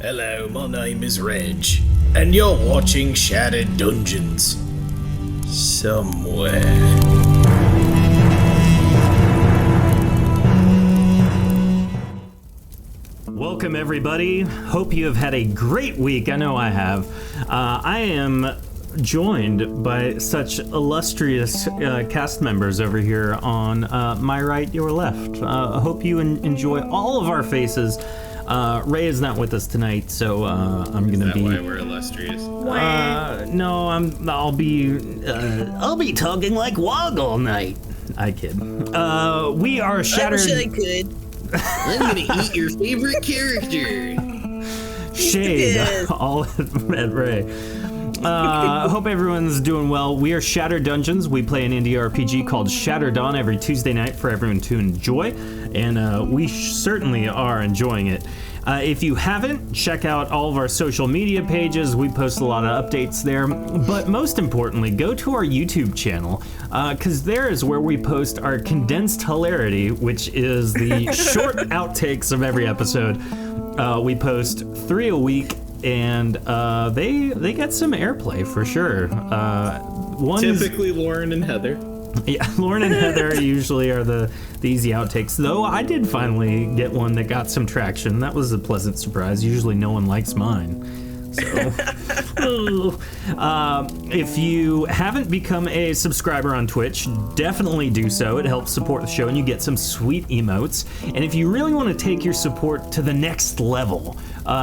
Hello, my name is Reg, and you're watching Shattered Dungeons. Somewhere. Welcome, everybody. Hope you have had a great week. I know I have. I am joined by such illustrious cast members over here on my right, your left. I hope you enjoy all of our faces. Ray is not with us tonight, so I'm gonna be. Why we're illustrious? No, I'll be talking like Wog all night. I kid. We are Shattered. I wish I could. I'm gonna eat your favorite character. Shade, all at Ray. Hope everyone's doing well. We are Shattered Dungeons. We play an indie RPG called Shattered Dawn every Tuesday night for everyone to enjoy, and we certainly are enjoying it. If you haven't, check out all of our social media pages. We post a lot of updates there, but most importantly, go to our YouTube channel, because there is where we post our condensed hilarity, which is the short outtakes of every episode. We post 3 a week, and they get some airplay for sure. Typically Lauren and Heather. Yeah, Lauren and Heather usually are the easy outtakes, though I did finally get one that got some traction. That was a pleasant surprise. Usually no one likes mine. So, if you haven't become a subscriber on Twitch, definitely do so. It helps support the show, and you get some sweet emotes. And if you really want to take your support to the next level,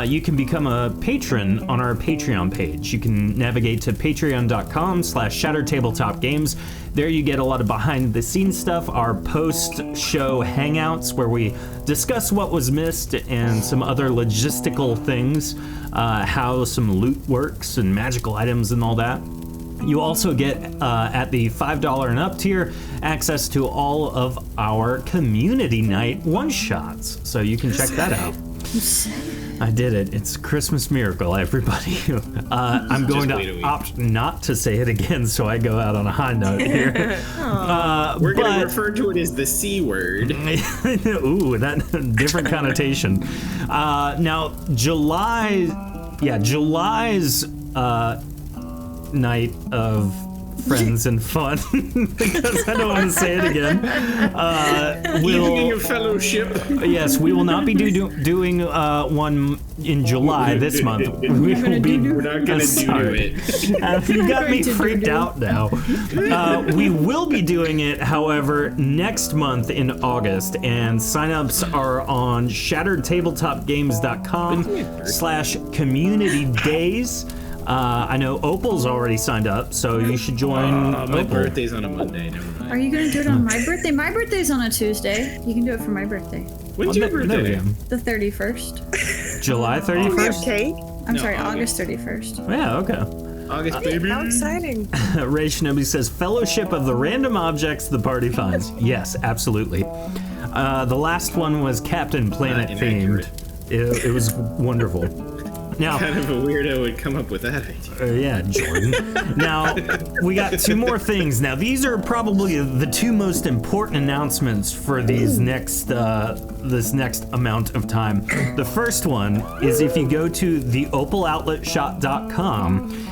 you can become a patron on our Patreon page. You can navigate to patreon.com/ShatteredTabletopGames. There you get a lot of behind-the-scenes stuff, our post-show hangouts where we discuss what was missed and some other logistical things, how some loot works and magical items and all that. You also get, at the $5 and up tier, access to all of our community night one-shots, so you can check that out. I did it. It's a Christmas miracle, everybody. I'm going to opt not to say it again, so I go out on a high note here. We're going to refer to it as the C word. Ooh, that different connotation. Now, July's night of friends and fun, because I don't want to say it again. Evening of fellowship. Yes, we will not be doing one in July this month. We're not going to do it. You got me freaked out now. We will be doing it, however, next month in August, and signups are on shatteredtabletopgames.com/community days. I know Opal's already signed up, so you should join. My birthday's on a Monday. Never mind. Are you going to do it on my birthday? My birthday's on a Tuesday. You can do it for my birthday. When's your birthday? The 31st. July 31st? Cake? I'm sorry, August 31st. Yeah, okay. August, baby. How exciting. Ray Shinobi says, Fellowship of the random objects the party finds. Yes, absolutely. The last one was Captain Planet themed. It was wonderful. Now, kind of a weirdo would come up with that idea. Yeah, Jordan. Now, we got 2 more things. Now, these are probably the 2 most important announcements for these this next amount of time. The first one is if you go to theopaloutletshop.com,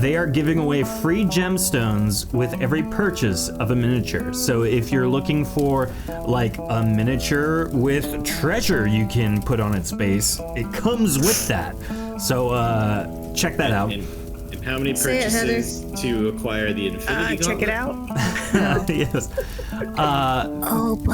they are giving away free gemstones with every purchase of a miniature. So if you're looking for like a miniature with treasure you can put on its base, it comes with that. So check that out. And how many purchases to acquire the Infinity Check it out. Yes. Opal.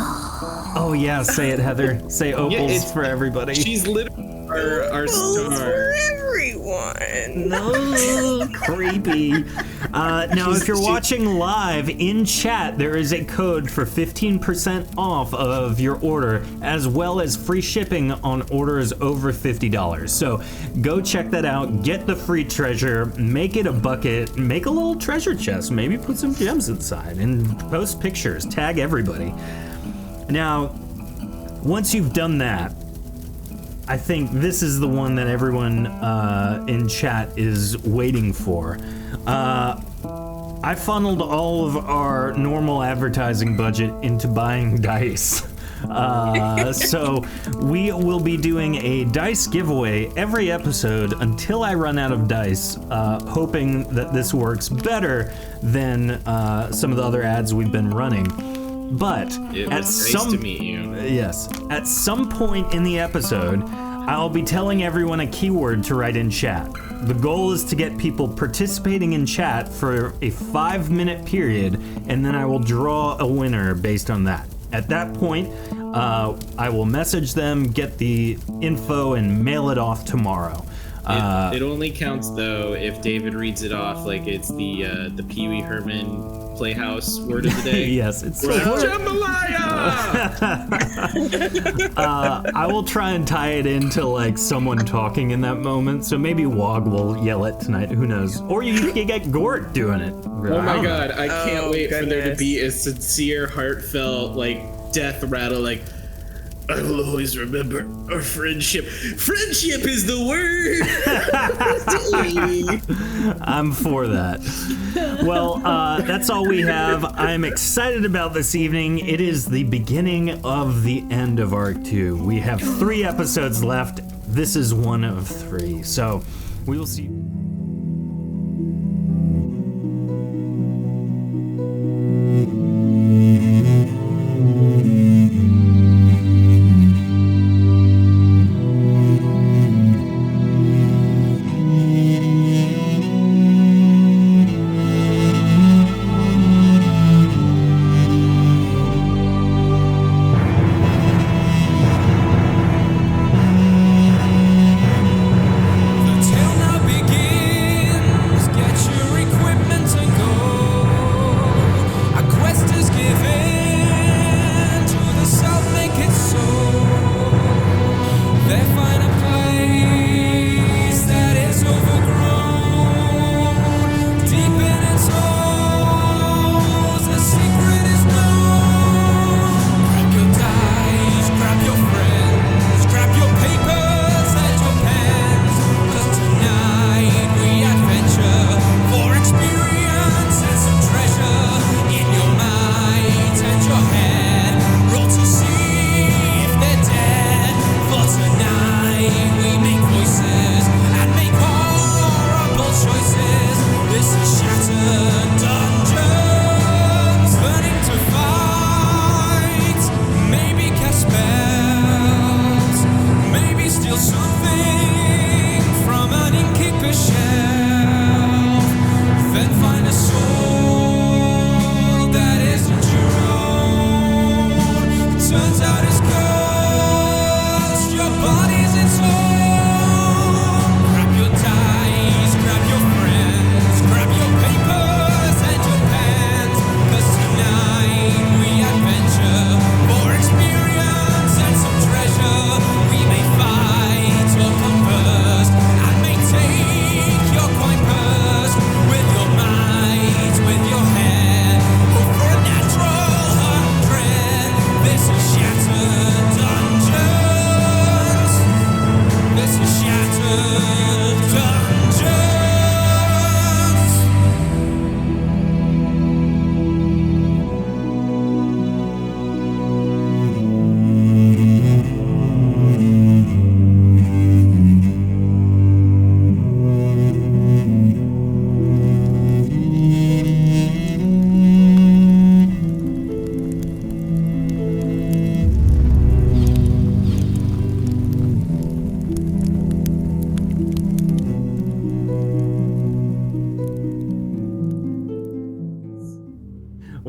Oh yeah, say it, Heather. Say Opals it's for everybody. She's literally our star. For everyone. No, creepy. Now, if you're watching live in chat, there is a code for 15% off of your order, as well as free shipping on orders over $50. So go check that out. Get the free treasure. Make it a bucket. Make a little treasure chest. Maybe put some gems inside and post pictures. Tag everybody. Now, once you've done that, I think this is the one that everyone in chat is waiting for. I funneled all of our normal advertising budget into buying dice. So we will be doing a dice giveaway every episode until I run out of dice, hoping that this works better than some of the other ads we've been running. But It at was nice to meet you. Yes, at some point in the episode, I'll be telling everyone a keyword to write in chat. The goal is to get people participating in chat for a 5-minute period, and then I will draw a winner based on that. At that point, I will message them, get the info, and mail it off tomorrow. It only counts though if David reads it off like it's the Pee Wee Herman Playhouse word of the day. Yes, it's Jambalaya! I will try and tie it into like someone talking in that moment. So maybe Wog will yell it tonight. Who knows? Or you can get Gort doing it. Oh my god, I can't wait for there to goodness. be a sincere, heartfelt, like, death rattle, like, I will always remember our friendship. Friendship is the word! I'm for that. Well, that's all we have. I'm excited about this evening. It is the beginning of the end of Arc 2. We have 3 episodes left. This is one of 3. So we will see.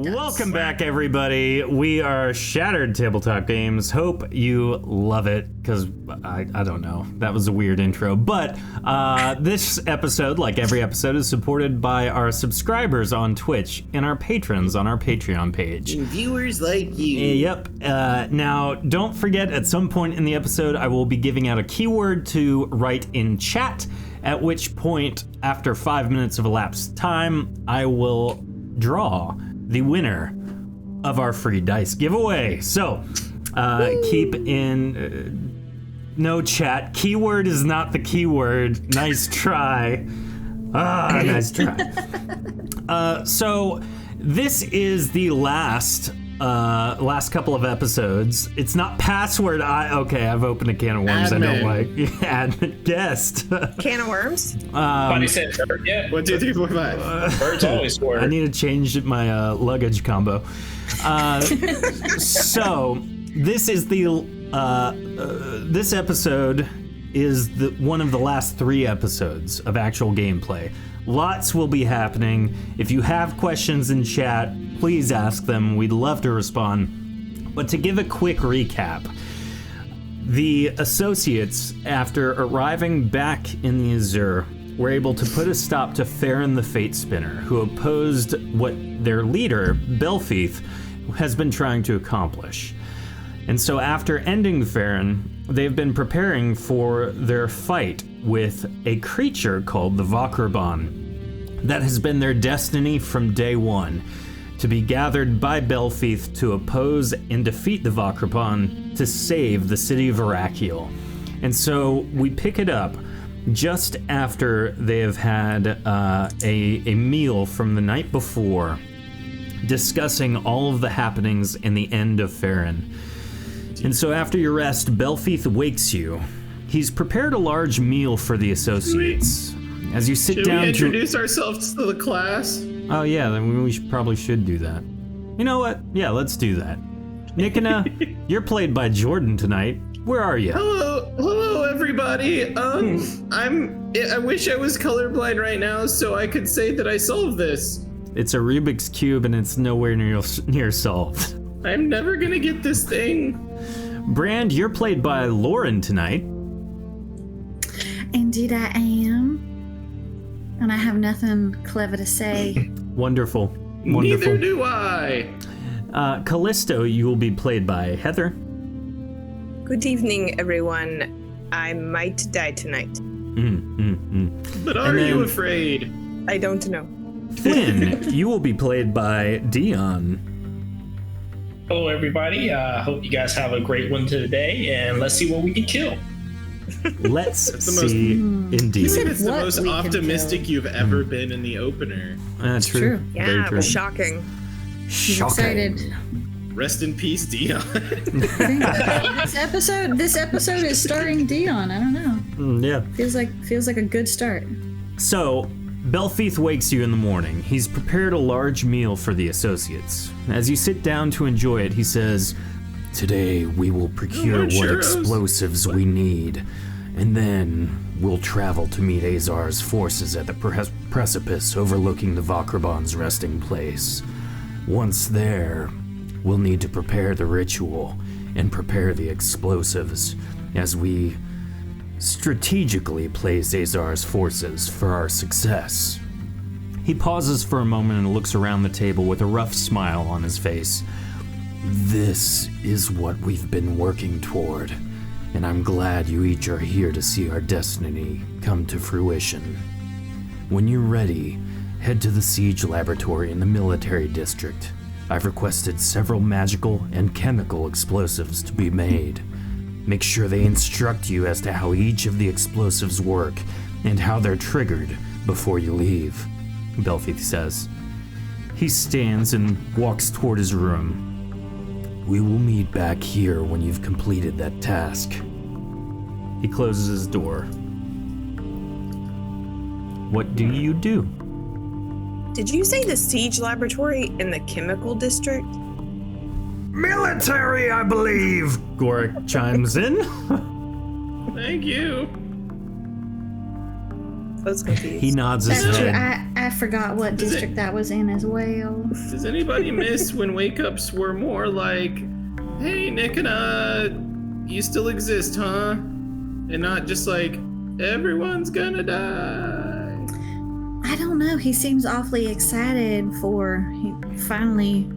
Welcome back, everybody. We are Shattered Tabletop Games. Hope you love it, because I don't know. That was a weird intro. But this episode, like every episode, is supported by our subscribers on Twitch and our patrons on our Patreon page. And viewers like you. Yep. Now, don't forget, at some point in the episode, I will be giving out a keyword to write in chat, at which point, after 5 minutes of elapsed time, I will draw the winner of our free dice giveaway. So, keep in no chat. Keyword is not the keyword. Nice try. Nice try. So, this is the last last couple of episodes. It's not password. Okay, I've opened a can of worms. Admin. I don't like. Admin guest. Can of worms? Buddy said bird, yeah. 1, 2, 3, 4, 5. Birds always score. I need to change my luggage combo. So this is the this episode is one of the last 3 episodes of actual gameplay. Lots will be happening. If you have questions in chat, please ask them. We'd love to respond. But to give a quick recap, the associates, after arriving back in the Azure, were able to put a stop to Farron the Fate Spinner, who opposed what their leader, Belfeath, has been trying to accomplish. And so after ending Farron, they've been preparing for their fight with a creature called the vokrribon. That has been their destiny from day one, to be gathered by Belfeath to oppose and defeat the vokrribon to save the city of Arakiel. And so we pick it up just after they have had a meal from the night before, discussing all of the happenings and the end of Farron. And so after your rest, Belfeath wakes you. He's prepared a large meal for the associates. As you sit Should down we introduce ourselves to the class? Oh yeah, then we probably should do that. You know what? Yeah, let's do that. Nikina, you're played by Jordan tonight. Where are you? Hello, everybody. I wish I was colorblind right now so I could say that I solved this. It's a Rubik's Cube and it's nowhere near solved. I'm never gonna get this thing. Brand, you're played by Lauren tonight. Indeed, I am. And I have nothing clever to say. Wonderful. Neither do I. Callisto, you will be played by Heather. Good evening, everyone. I might die tonight. But are you afraid? I don't know. Flynn, you will be played by Dion. Hello, everybody. Hope you guys have a great one today, and let's see what we can kill. Let's the most- see. Indeed. It's the What most we can optimistic you've ever been in the opener. That's true. Very Yeah, true. shocking. He's excited. Rest in peace, Dion. This episode is starring Dion. I don't know. Yeah. Feels like a good start. So, Belfeath wakes you in the morning. He's prepared a large meal for the associates. As you sit down to enjoy it, he says, "Today we will procure what churros. explosives we need, and then we'll travel to meet Azar's forces at the precipice overlooking the vokrribon's resting place. Once there, we'll need to prepare the ritual and prepare the explosives as we strategically place Azar's forces for our success." He pauses for a moment and looks around the table with a rough smile on his face. "This is what we've been working toward, and I'm glad you each are here to see our destiny come to fruition. When you're ready, head to the siege laboratory in the military district. I've requested several magical and chemical explosives to be made. Make sure they instruct you as to how each of the explosives work and how they're triggered before you leave," Belfeath says. He stands and walks toward his room. "We will meet back here when you've completed that task." He closes his door. What do you do? Did you say the siege laboratory in the chemical district? Military, I believe, Gorik chimes in. Thank you. I was confused. He nods his That's true. head. I forgot what district that was in as well. Does anybody miss when wake-ups were more like, "Hey, Nikina, you still exist, huh?" And not just like, "Everyone's gonna die." I don't know. He seems awfully excited for finally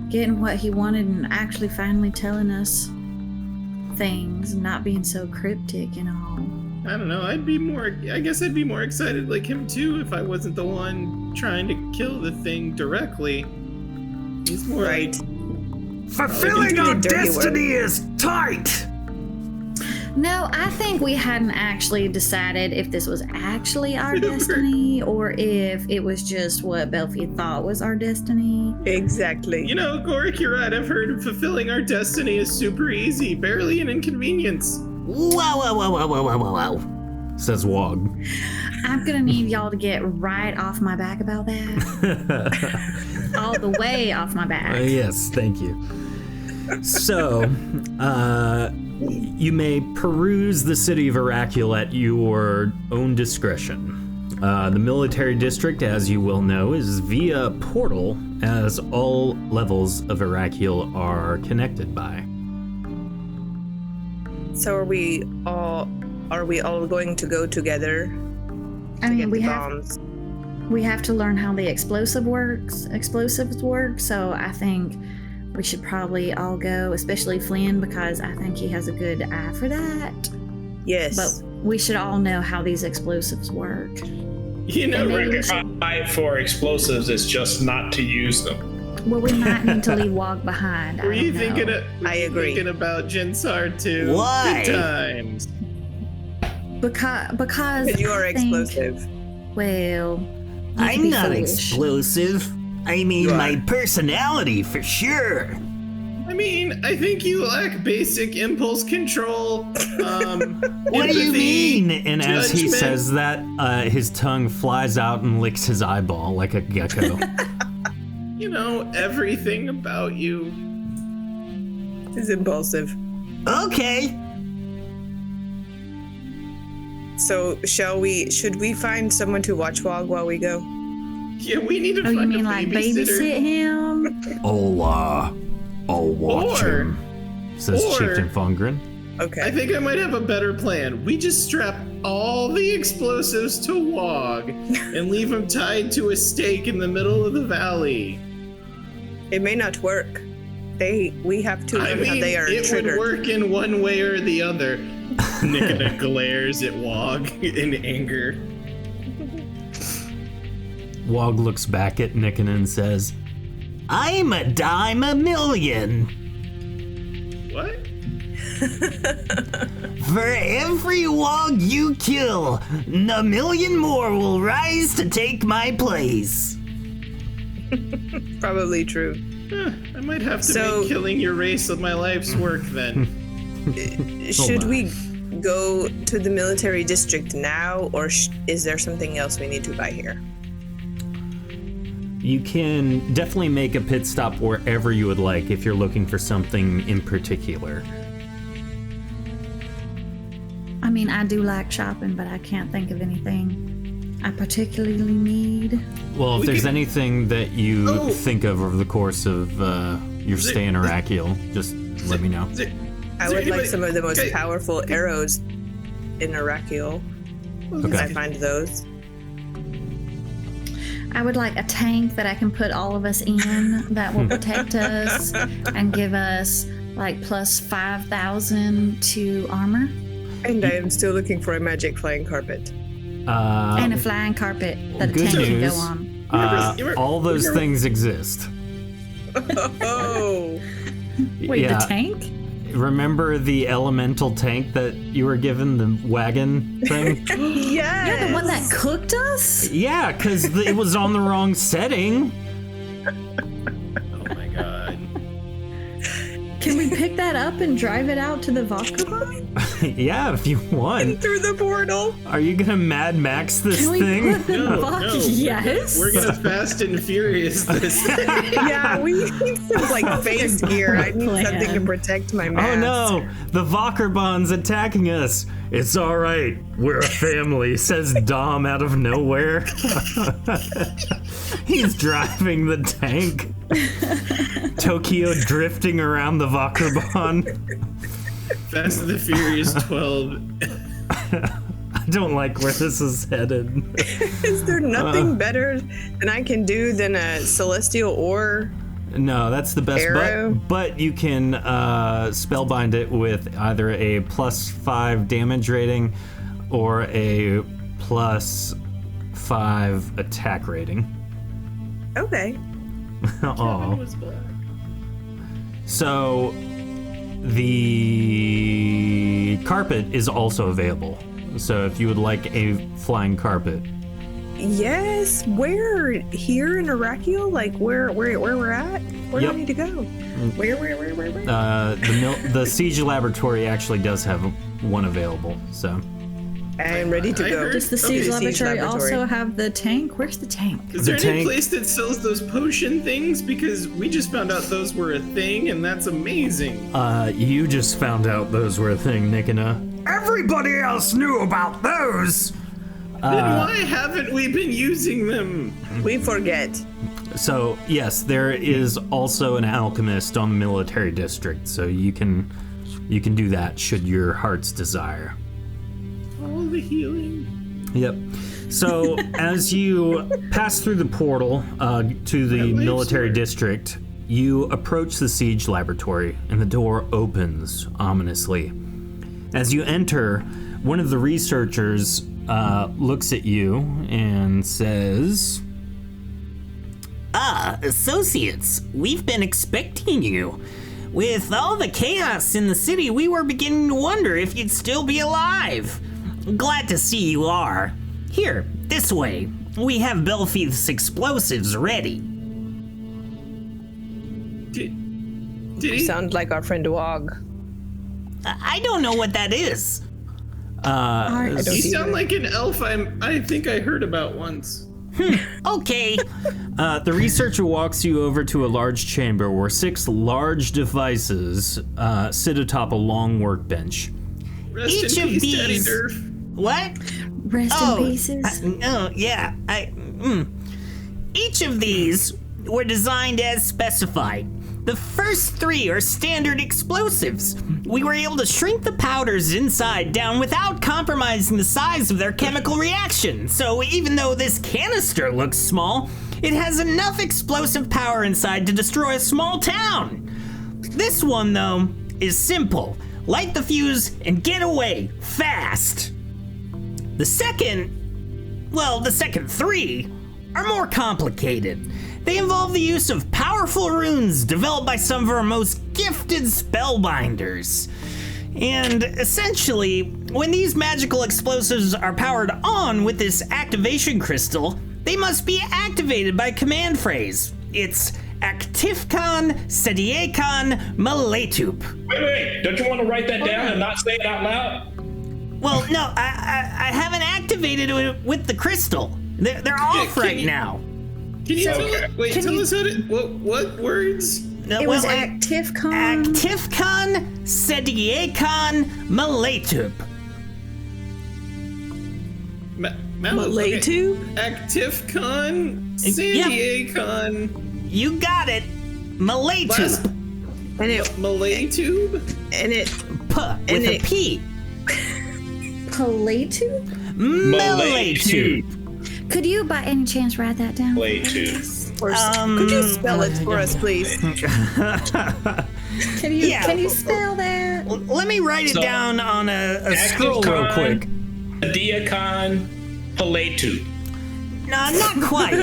getting what he wanted and actually finally telling us things and not being so cryptic and all. I don't know. I guess I'd be more excited like him too if I wasn't the one trying to kill the thing directly. He's more Right. Fulfilling our our dirty work. destiny is tight. No, I think we hadn't actually decided if this was actually our destiny or if it was just what Belfi thought was our destiny. Exactly. You know, Gorik, you're right. I've heard fulfilling our destiny is super easy, barely an inconvenience. Wow, says Wog. I'm gonna need y'all to get right off my back about that. All the way off my back. Yes, thank you. So, you may peruse the city of Iracule at your own discretion. The military district, as you will know, is via portal, as all levels of Iracule are connected by. So are we all going to go together? I mean, Get the bombs? we have to learn how the explosives work, so I think we should probably all go, especially Flynn, because I think he has a good eye for that. Yes. But we should all know how these explosives work. You know, And maybe we Rick, should- I for explosives is just not to use them. Well, we might need to leave Wog behind. Were you thinking of? I agree. Thinking about Jinsar too? Why? Good times. Because you are I think- explosive. Well, you could I'm be not foolish. explosive. I mean, You are. my personality for sure. I mean, I think you lack basic impulse control. What do you empathy, mean? And as he judgment. says that, his tongue flies out and licks his eyeball like a gecko. You know, everything about you. He's impulsive. Okay. So should we find someone to watch Wog while we go? Yeah, we need to Oh, you find mean a like babysitter. babysit him? I'll watch Or- him, says or- Chieftain Fungren. Okay. I think I might have a better plan. We just strap all the explosives to Wog and leave him tied to a stake in the middle of the valley. It may not work. We have to I learn how mean, they are it triggered. would work in one way or the other. Nikita glares at Wog in anger. Wog looks back at Nicken and says, I'm a dime a million. What? For every Wog you kill, a million more will rise to take my place. Probably true. I might have to So- make killing your race of my life's work then. Should on. we go to the military district now, or is there something else we need to buy here? you can definitely make a pit stop wherever you would like if you're looking for something in particular. I mean, I do like shopping, but I can't think of anything I particularly need. Well, if We there's could- anything that you Oh. think of over the course of your stay in Iracule, just let me know. I Is there would like anybody- some of the most Okay. powerful arrows in Iracule. Can Okay. I find those? I would like a tank that I can put all of us in that will protect us and give us like plus 5,000 to armor And I am still looking for a magic flying carpet. and a flying carpet that a good tank can news. go on. All those things exist. Oh, Wait, yeah. the tank? Remember the elemental tank that you were given, the wagon thing? yes! You're the one that cooked us? Yeah, because it was on the wrong setting. Oh my god. Can we pick that up and drive it out to the vokrribon? Yeah, if you want. Through the portal. Are you gonna Mad Max this Can we thing? put the No, Vok- no. Yes. We're gonna Fast and Furious this thing. Yeah, we need some like face gear. I need Plan. something to protect my mask. Oh no, the vokrribon's attacking us. It's all right, we're a family, says Dom out of nowhere. He's driving the tank. Tokyo drifting around the vokrribon. Fast and the Furious 12. I don't like where this is headed. Is there nothing better than I can do than a celestial ore? No, that's the best. Arrow? But you can spellbind it with either a plus 5 damage rating or a plus 5 attack rating. Okay. Aw. So the carpet is also available. So if you would like a flying carpet. Yes. Where? Here in Arachio? Like where we're at? Where do I need to go? Where? The Siege Laboratory actually does have one available, so. I am ready to go. Does the Siege Laboratory also have the tank? Where's the tank? Is there any place that sells those potion things? Because we just found out those were a thing, and that's amazing. You just found out those were a thing, Nikina. Everybody else knew about those. Then why haven't we been using them? We forget. So, yes, there is also an alchemist on the military district, so you can do that should your heart's desire. All the healing. Yep. So, as you pass through the portal to the military district, you approach the Siege Laboratory, and the door opens ominously. As you enter, one of the researchers looks at you and says, Associates, we've been expecting you. With all the chaos in the city, we were beginning to wonder if you'd still be alive. Glad to see you are. Here, this way. We have Belfield's explosives ready. Did You he? sound like our friend Wog. I don't know what that is. You sound like an elf I think I heard about once. Okay. the researcher walks you over to a large chamber where 6 large devices sit atop a long workbench. Rest Each in of peace, Daddy these- Durf. What? Rest in pieces. Yeah. Each of these were designed as specified. The first 3 are standard explosives. We were able to shrink the powders inside down without compromising the size of their chemical reaction. So even though this canister looks small, it has enough explosive power inside to destroy a small town. This one, though, is simple. Light the fuse and get away fast. The second 3 are more complicated. They involve the use of powerful runes developed by some of our most gifted spellbinders. And essentially, when these magical explosives are powered on with this activation crystal, they must be activated by command phrase. It's Actifkan Sediekan Maletup. Wait. Don't you want to write that down and not say it out loud? Well, no, I haven't activated it with the crystal. They're off right now. Can you tell us how to what words? It was Actifcon. Actifkan Sediekan Maletup. Malay tube? Actifcon Sandiacon. You got it. Maletup. And it Malay tube? and it With a P. Palatu? Maletup. Could you, by any chance, write that down? Play too. could you spell it for us, please? Can you spell that? Let me write it down on a scroll real quick. Diacon Paletu. No, not quite.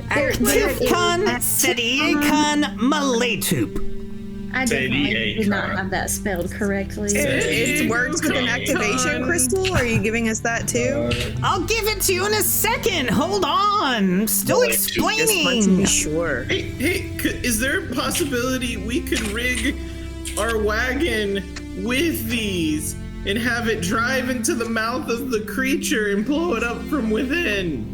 Actifkan Sediekan Maletup. I definitely did not have that spelled correctly. It's words with an activation crystal? Are you giving us that too? I'll give it to you in a second. Hold on. I'm still Just want to explaining. be sure. Hey, is there a possibility we could rig our wagon with these and have it drive into the mouth of the creature and blow it up from within?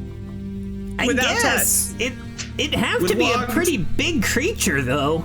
I Without guess it'd have With to be a logs? pretty big creature, though.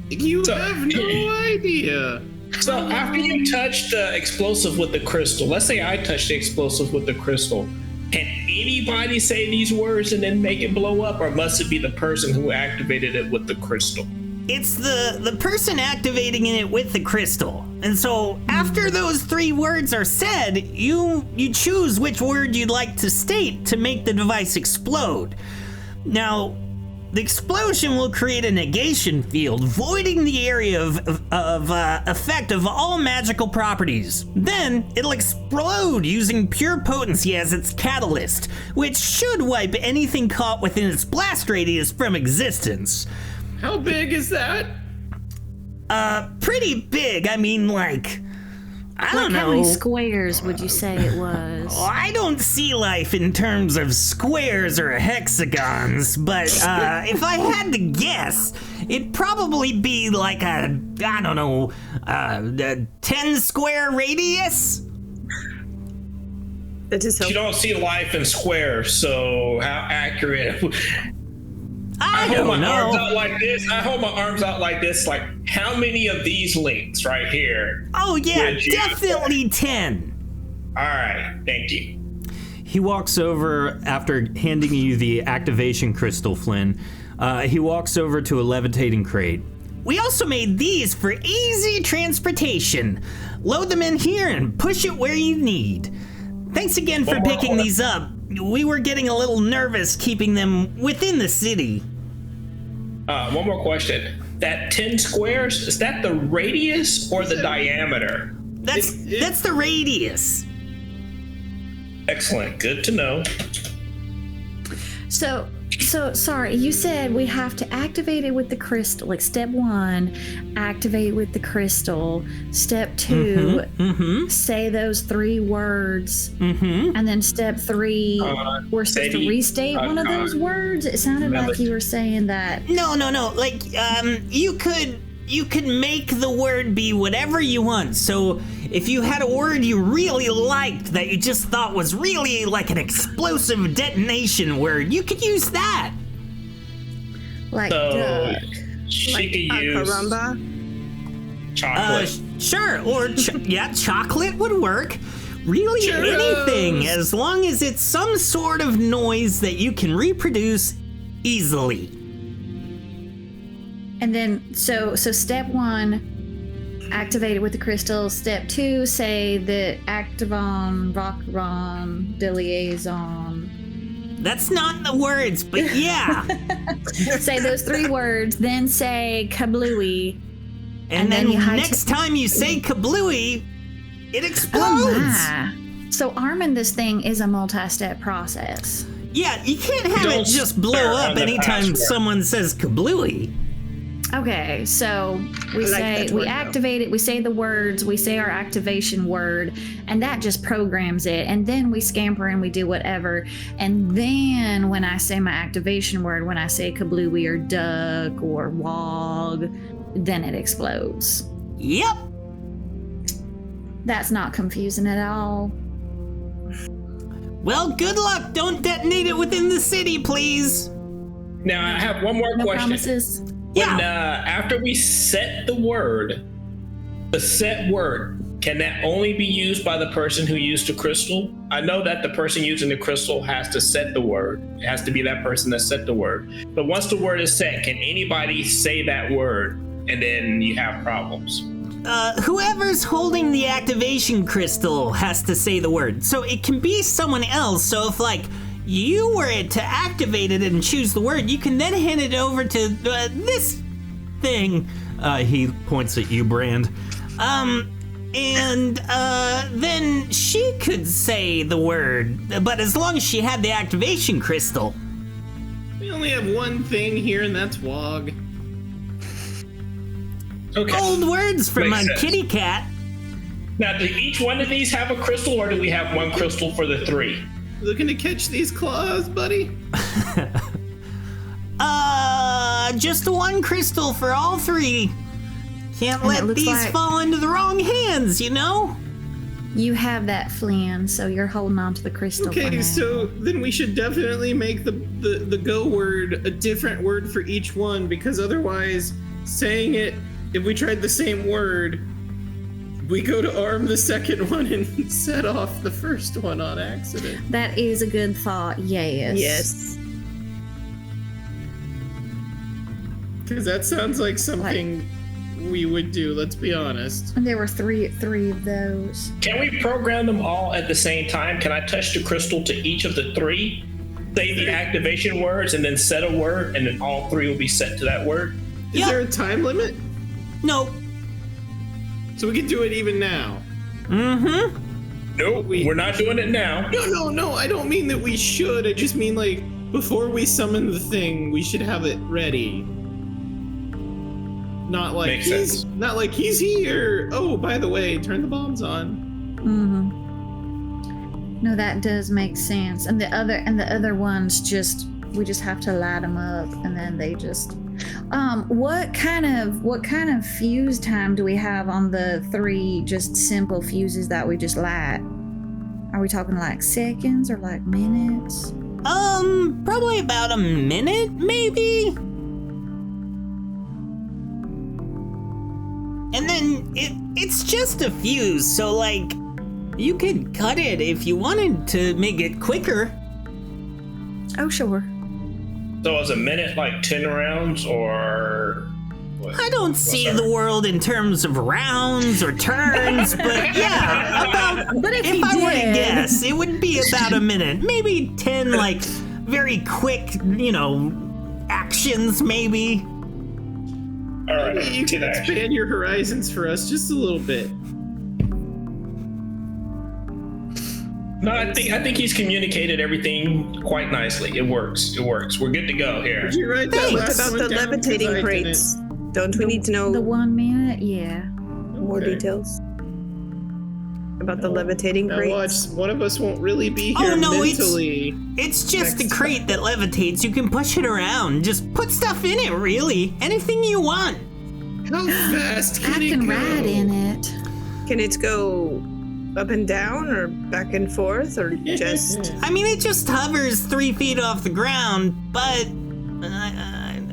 You have no idea. So after you touch the explosive with the crystal, let's say I touch the explosive with the crystal, can anybody say these words and then make it blow up, or must it be the person who activated it with the crystal? It's the person activating it with the crystal. And so after those 3 words are said, you choose which word you'd like to state to make the device explode. Now, the explosion will create a negation field, voiding the area of effect of all magical properties. Then, it'll explode using pure potency as its catalyst, which should wipe anything caught within its blast radius from existence. How big is that? Pretty big. I mean, like, I don't know. How many squares would you say it was? Oh, I don't see life in terms of squares or hexagons, but if I had to guess, it'd probably be like a 10 square radius? That just You don't see life in squares, so how accurate? I hold don't my arms know. out like this. I hold my arms out like this. Like, how many of these links right here? Oh, yeah, would you definitely 10. All right, thank you. He walks over after handing you the activation crystal, Flynn. He walks over to a levitating crate. We also made these for easy transportation. Load them in here and push it where you need. Thanks again for picking these up. We were getting a little nervous keeping them within the city. One more question. That 10 squares, is that the radius or the diameter? That's the radius. Excellent. Good to know. So sorry, you said we have to activate it with the crystal. Like step 1, activate it with the crystal. Step 2, say those 3 words. And then step 3, we're supposed to restate one of those words. It sounded like you were saying that. No. Like, you could make the word be whatever you want. So if you had a word you really liked that you just thought was really like an explosive detonation word, you could use that. Like So she could use caramba. chocolate. Sure. Or chocolate would work. Really anything, as long as it's some sort of noise that you can reproduce easily. And then, so step 1, activate it with the crystal. Step 2, say the activon, vokrribon, de liaison. That's not in the words, but yeah. Say those 3 words, then say kablooey. And then you next time you say kablooey, it Oh explodes. my. So arming this thing is a multi-step process. Yeah, you can't have Don't it just blow start up on the anytime password. someone says kablooey. Okay, so we I like say that we word, though. activate it, we say the words, we say our activation word, and that just programs it. And then we scamper and we do whatever. And then when I say my activation word, when I say kablooey or duck or wog, then it explodes. Yep. That's not confusing at all. Well, good luck. Don't detonate it within the city, please. Now, I have one more No question. promises. When, after we set the set word, can that only be used by the person who used the crystal? I know that the person using the crystal has to set the word. It has to be that person that set the word. But once the word is set, can anybody say that word and then you have problems? Whoever's holding the activation crystal has to say the word. So it can be someone else. So if, like, you were to activate it and choose the word, you can then hand it over to this thing. He points at you, Brand. And then she could say the word, but as long as she had the activation crystal. We only have one thing here, and that's wog. Okay. Old words from Makes a sense. kitty cat. Now, do each one of these have a crystal, or do we have one crystal for the 3? Looking to catch these claws, buddy? Just one crystal for all 3. Can't And it let looks these like- fall into the wrong hands, you know? You have that, Flynn, so you're holding on to the crystal for Okay, now. so then we should definitely make the go word a different word for each one, because otherwise, saying it, if we tried the same word, we go to arm the second one and set off the first one on accident. That is a good thought, yes. Yes. Because that sounds like something we would do, let's be honest. And there were three of those. Can we program them all at the same time? Can I touch the crystal to each of the 3? Say the activation words and then set a word, and then all 3 will be set to that word? Is Yep. there a time limit? No. So we can do it even now. Nope, we're not doing it now. No, I don't mean that we should. I just mean, like, before we summon the thing, we should have it ready. Not like Makes sense. Not like he's here. Oh, by the way, turn the bombs on. No, that does make sense. And the other ones we just have to light them up, and then they just. What kind of fuse time do we have on the 3 just simple fuses that we just light? Are we talking like seconds or like minutes? Probably about a minute, maybe? And then it's just a fuse, so like, you could cut it if you wanted to make it quicker. Oh, sure. So is a minute like 10 rounds, or what? I don't see the world in terms of rounds or turns, but yeah, But if if you I were to did- guess, it would be about a minute. Maybe 10, like, very quick, actions, maybe. All right, Maybe you can expand your horizons for us just a little bit. No, I think he's communicated everything quite nicely. It works. We're good to go here. Did you write that Thanks. last About one the down? 'Cause I levitating didn't. crates. Don't we need to know The 1 minute, yeah. more Okay. details about the levitating Now crates? watch, one of us won't really be Oh, here no, mentally. It's just a Next. crate that levitates. You can push it around. Just put stuff in it, really. Anything you want. How fast I can it can go? ride in it. Can it go up and down, or back and forth, or just? I mean, it just hovers 3 feet off the ground, but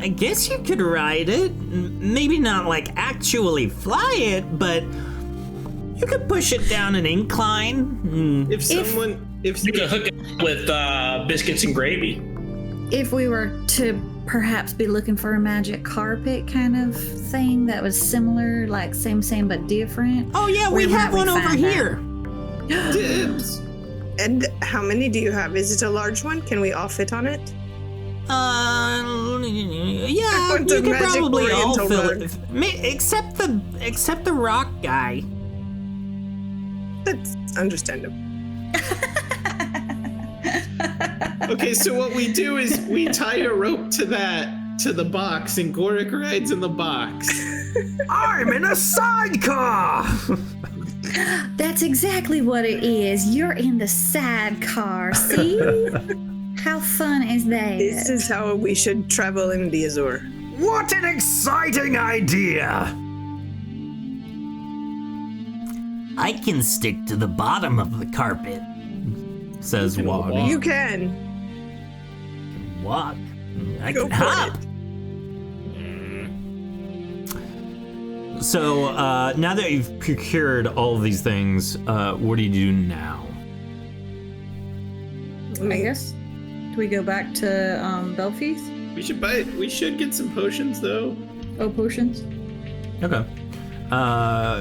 I guess you could ride it. Maybe not like actually fly it, but you could push it down an incline. If someone, if You can hook it up with biscuits and gravy. If we were to perhaps be looking for a magic carpet kind of thing that was similar, like same but different. Oh yeah, we Where have might we one over find that? here. dibs. And how many do you have? Is it a large one? Can we all fit on it? Yeah, want the you could magic probably all oriental fill rug. it, except the rock guy. That's understandable. Okay, so what we do is we tie a rope to the box, and Gorik rides in the box. I'm in a sidecar! That's exactly what it is. You're in the sidecar. See? How fun is that? This is how we should travel in the Azure. What an exciting idea! I can stick to the bottom of the carpet, says Wog. You can. Walk. I Go can for hop. So, now that you've procured all of these things, what do you do now? I guess. Do we go back to Belfieth? We should get some potions though. Oh, potions? Okay.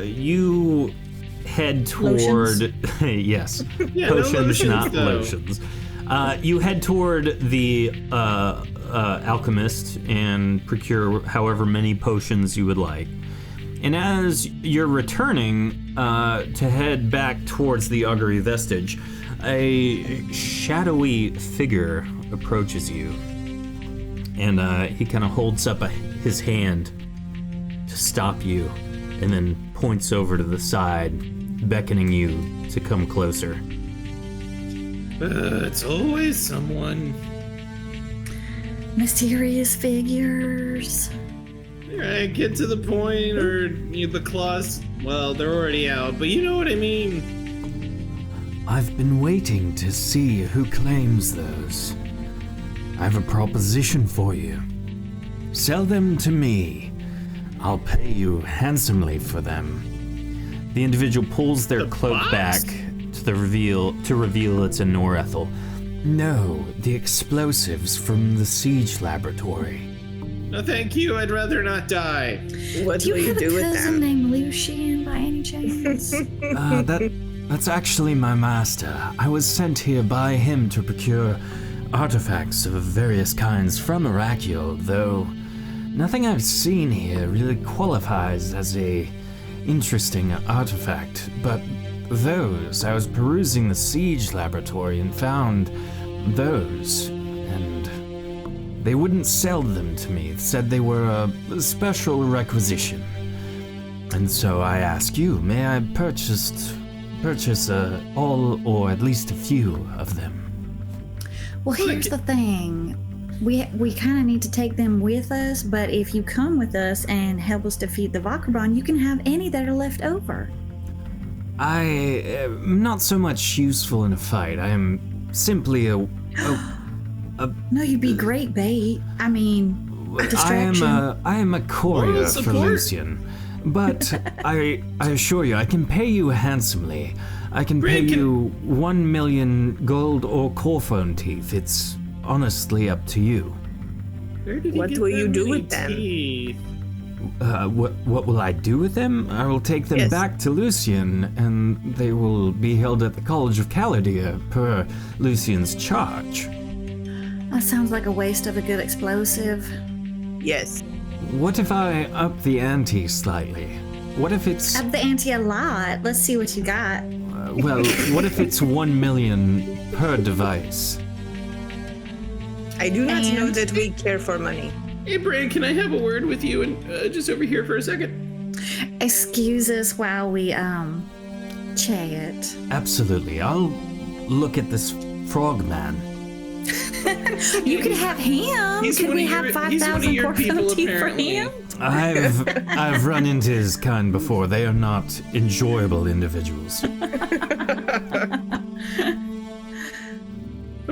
You head toward Lotions? yes, Yeah, no potions, lotions, not though. lotions. You head toward the alchemist and procure however many potions you would like. And as you're returning to head back towards the augury vestige, a shadowy figure approaches you, and he kind of holds up his hand to stop you, and then points over to the side, beckoning you to come closer. It's always someone. Mysterious figures. Alright, get to the point, or the claws. Well, they're already out, but you know what I mean. I've been waiting to see who claims those. I have a proposition for you. Sell them to me. I'll pay you handsomely for them. The individual pulls their The cloak box? back to reveal it's a Norethel. No, the explosives from the siege laboratory. No, thank you. I'd rather not die. What Do will you you have do a with cousin them? named Lucian by any chance? That's actually my master. I was sent here by him to procure artifacts of various kinds from Arachio, though nothing I've seen here really qualifies as a interesting artifact. But those, I was perusing the siege laboratory and found those, and They wouldn't sell them to me, said they were a special requisition. And so I ask you, may I purchase all or at least a few of them? Well, here's the thing. We kind of need to take them with us, but if you come with us and help us defeat the vokrribon, you can have any that are left over. I am not so much useful in a fight. I am simply a No, you'd be great bait. I mean, a distraction. I am a courier for Lucian. But I assure you, I can pay you handsomely. I can pay you 1 million gold or corphone teeth. It's honestly up to you. What will you do with them? What will I do with them? I will take them back to Lucian, and they will be held at the College of Caladia per Lucian's charge. That sounds like a waste of a good explosive. Yes. What if I up the ante slightly? What if it's... Up the ante a lot. Let's see what you got. Well, what if it's 1 million per device? I do not know that we care for money. Hey, Bray, can I have a word with you and just over here for a second? Excuse us while we chat. Absolutely. I'll look at this frogman. You could have him. Could we have 5,000 corphone teeth for him? I've run into his kind before. They are not enjoyable individuals.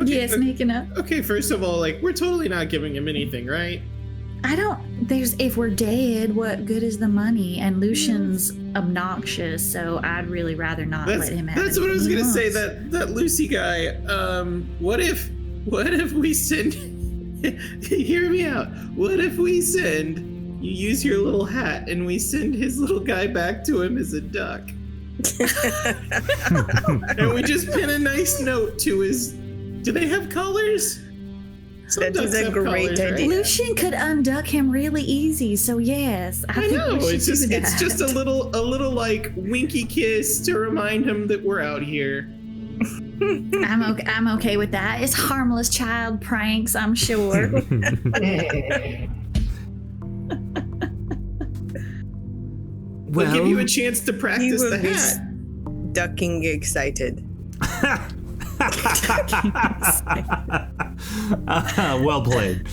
Yes, making up. Okay, first of all, like, we're totally not giving him anything, right? If we're dead, what good is the money? And Lucian's obnoxious, so I'd really rather not let him have it. That's what I was gonna say, that Lucy guy. What if we send hear me out. What if we you use your little hat and we send his little guy back to him as a duck? And we just pin a nice note to his... Do they have collars? That is a great idea. Right? Lucian could unduck him really easy, so yes. I know. It's just a little like winky kiss to remind him that we're out here. I'm okay with that. It's harmless child pranks, I'm sure. We'll give you a chance to practice the hat. Ducking excited. Well played.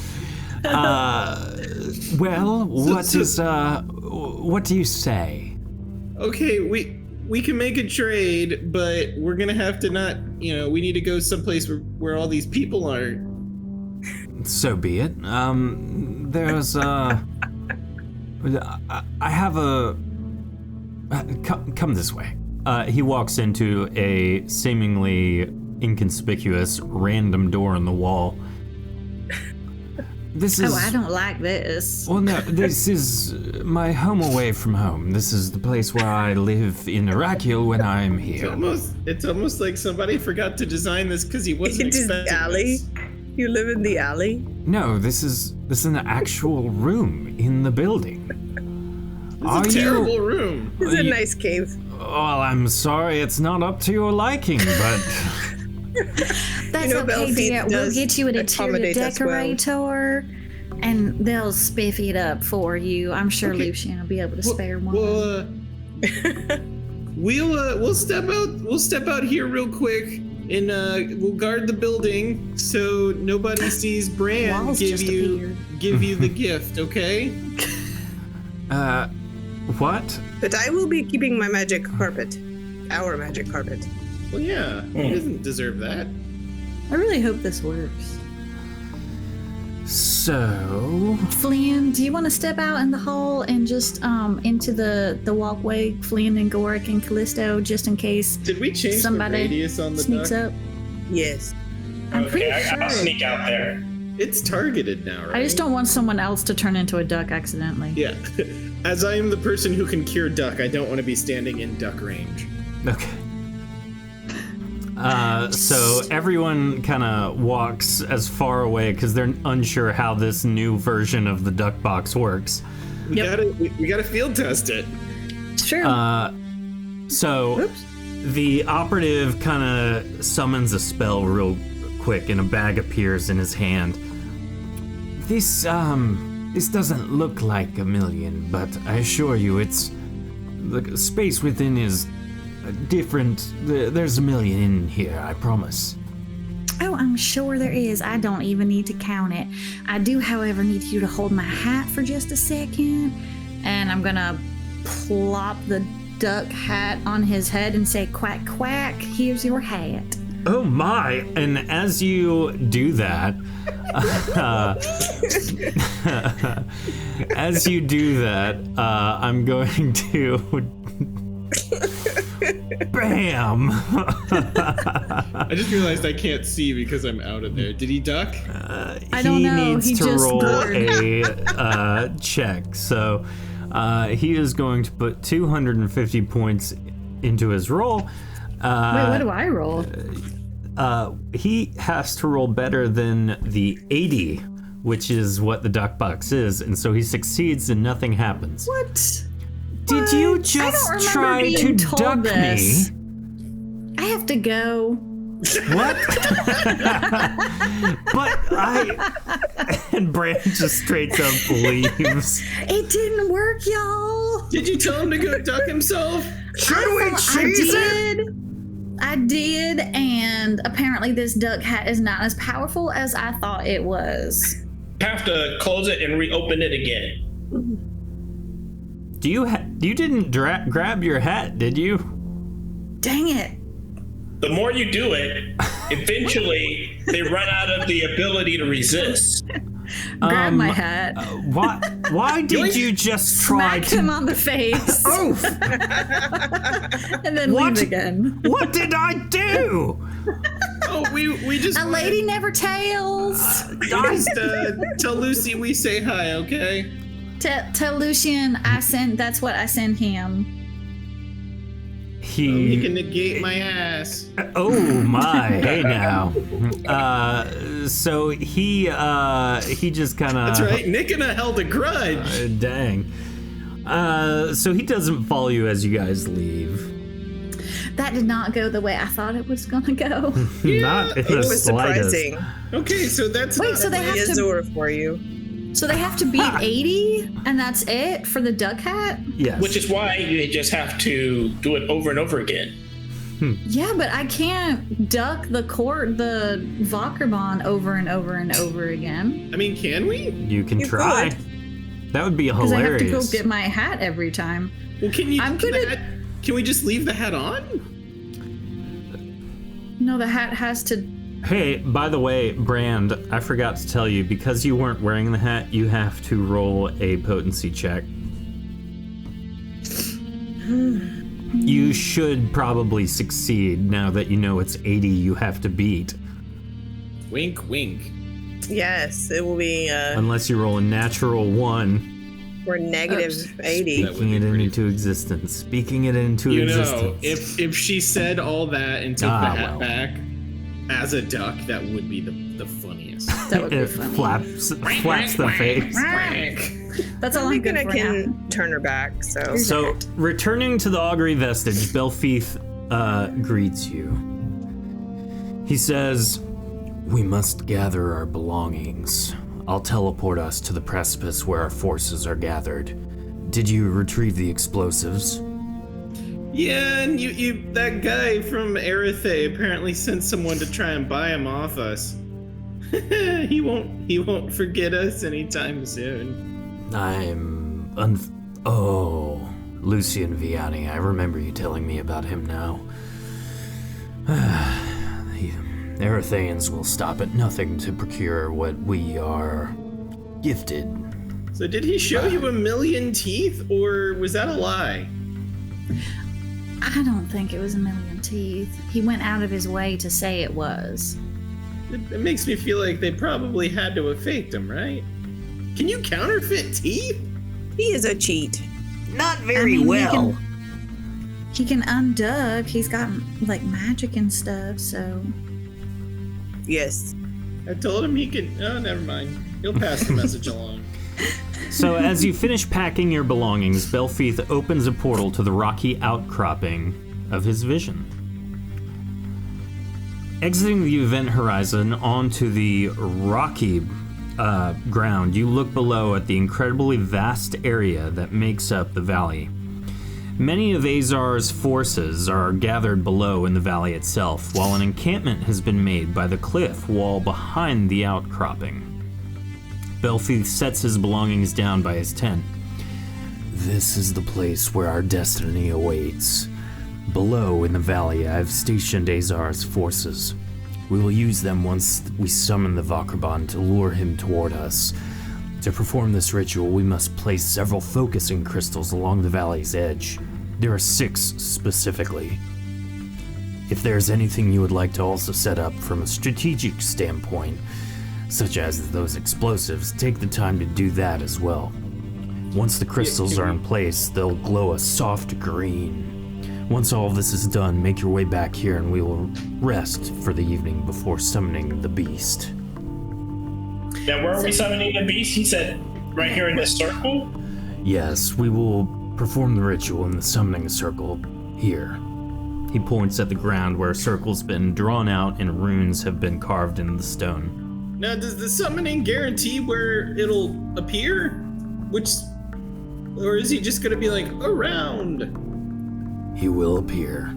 What do you say? Okay, we can make a trade, but we're gonna have to not, we need to go someplace where all these people aren't. So be it. There's I have a... come this way. He walks into a seemingly inconspicuous random door in the wall. This is... Oh, I don't like this. Well, no, this is my home away from home. This is the place where I live in Arakiel when I'm here. It's almost like somebody forgot to design this because he wasn't expecting the alley. this. You live in the alley? No, this is an actual room in the building. It's a terrible room. It's a nice cave. Well, I'm sorry, it's not up to your liking, but... That's okay, dear. We'll get you an interior decorator, and they'll spiffy it up for you. I'm sure Lucian will be able to spare one. We'll step out here real quick, and we'll guard the building so nobody sees Bran give you the gift. Okay? What? But I will be keeping my magic carpet. Our magic carpet. Well, yeah, he doesn't deserve that. I really hope this works. So... Flynn, do you want to step out in the hall and just into the walkway, Flynn and Gorik and Callisto, just in case Did we change somebody the radius on the sneaks duck? up? Yes. I'm pretty sure. I'll sneak out there. It's targeted now, right? I just don't want someone else to turn into a duck accidentally. Yeah. As I am the person who can cure duck, I don't want to be standing in duck range. Okay. So everyone kind of walks as far away because they're unsure how this new version of the duck box works. We gotta field test it. Sure. So the operative kind of summons a spell real quick and a bag appears in his hand. This doesn't look like 1,000,000, but I assure you the space within is different. There's 1,000,000 in here, I promise. Oh, I'm sure there is. I don't even need to count it. I do, however, need you to hold my hat for just a second. And I'm gonna plop the duck hat on his head and say, quack, quack, here's your hat. Oh my! And as you do that, I'm going to bam! I just realized I can't see because I'm out of there. Did he duck? I don't know. He needs He to just roll blurred. a check. So he is going to put 250 points into his roll. Wait, what do I roll? He has to roll better than the 80, which is what the duck box is, and so he succeeds and nothing happens. What? Did you I just don't remember try to being told duck this. me? I have to go. What? But and Brand just straight up leaves. It didn't work, y'all. Did you tell him to go duck himself? I did, and apparently this duck hat is not as powerful as I thought it was. Have to close it and reopen it again. You didn't grab your hat, did you? Dang it. The more you do it, eventually they run out of the ability to resist. Grab my hat. Why did you just try Smack to... him on the face. Oof! And then leave again. What did I do? Oh, we just A lady never tells. just tell Lucy we say hi, okay? Tell Lucian that's what I send him. He can negate my ass. Oh my! Hey now. So he just kind of. That's right. Nickina held a grudge. Dang. So he doesn't follow you as you guys leave. That did not go the way I thought it was gonna go. Not in It the was slightest. surprising. Okay, so that's Wait, not so they have to Azor for you. beat 80 and that's it for the duck hat? Yes. Which is why you just have to do it over and over again. Yeah, but I can't duck the vokrribon over and over and over again. I mean, can we? You can You try. could. That would be Because I have to hilarious. go get my hat every time. Well, can gonna- can we just leave the hat on? No, the hat has to. Hey, by the way, Brand, I forgot to tell you, because you weren't wearing the hat, you have to roll a potency check. You should probably succeed now that you know it's 80 you have to beat. Wink, wink. Yes, it will be Unless you roll a natural 1, for negative 80. That would speaking be it pretty- into existence. Speaking it into You know, existence. if she said all that and took the Ah, hat well. back as a duck, that would be the funniest. That would be It funny. flaps the face. That's all I'm I'm good thinking I for now. can turn her back, so. So, returning to the Augury Vestige, Belfeath greets you. He says, "We must gather our belongings. I'll teleport us to the precipice where our forces are gathered. Did you retrieve the explosives?" Yeah, and you that guy from Erethe apparently sent someone to try and buy him off us. he won't forget us anytime soon. Oh, Lucian Vianney. I remember you telling me about him now. The Eretheans will stop at nothing to procure what we are gifted. So did he show you 1,000,000 teeth, or was that a lie? I don't think it was 1,000,000 teeth. He went out of his way to say it was. It makes me feel like they probably had to have faked him, right? Can you counterfeit teeth? He is a cheat. Not very I mean, well. He can unduck. He's got like magic and stuff, so. Yes. I told him he could. Oh, never mind. He'll pass the message along. So, as you finish packing your belongings, Belfeath opens a portal to the rocky outcropping of his vision. Exiting the event horizon onto the rocky ground, you look below at the incredibly vast area that makes up the valley. Many of Azar's forces are gathered below in the valley itself, while an encampment has been made by the cliff wall behind the outcropping. Belfi sets his belongings down by his tent. This is the place where our destiny awaits. Below in the valley, I have stationed Azar's forces. We will use them once we summon the vokrribon to lure him toward us. To perform this ritual, we must place several focusing crystals along the valley's edge. There are 6 specifically. If there's anything you would like to also set up from a strategic standpoint, such as those explosives, take the time to do that as well. Once the crystals are in place, they'll glow a soft green. Once all of this is done, make your way back here and we will rest for the evening before summoning the beast. Now, where are we summoning the beast? He said right here in this circle? Yes, we will perform the ritual in the summoning circle here. He points at the ground where a circle's been drawn out and runes have been carved in the stone. Now, does the summoning guarantee where it'll appear? Or is he just gonna be like, around? He will appear.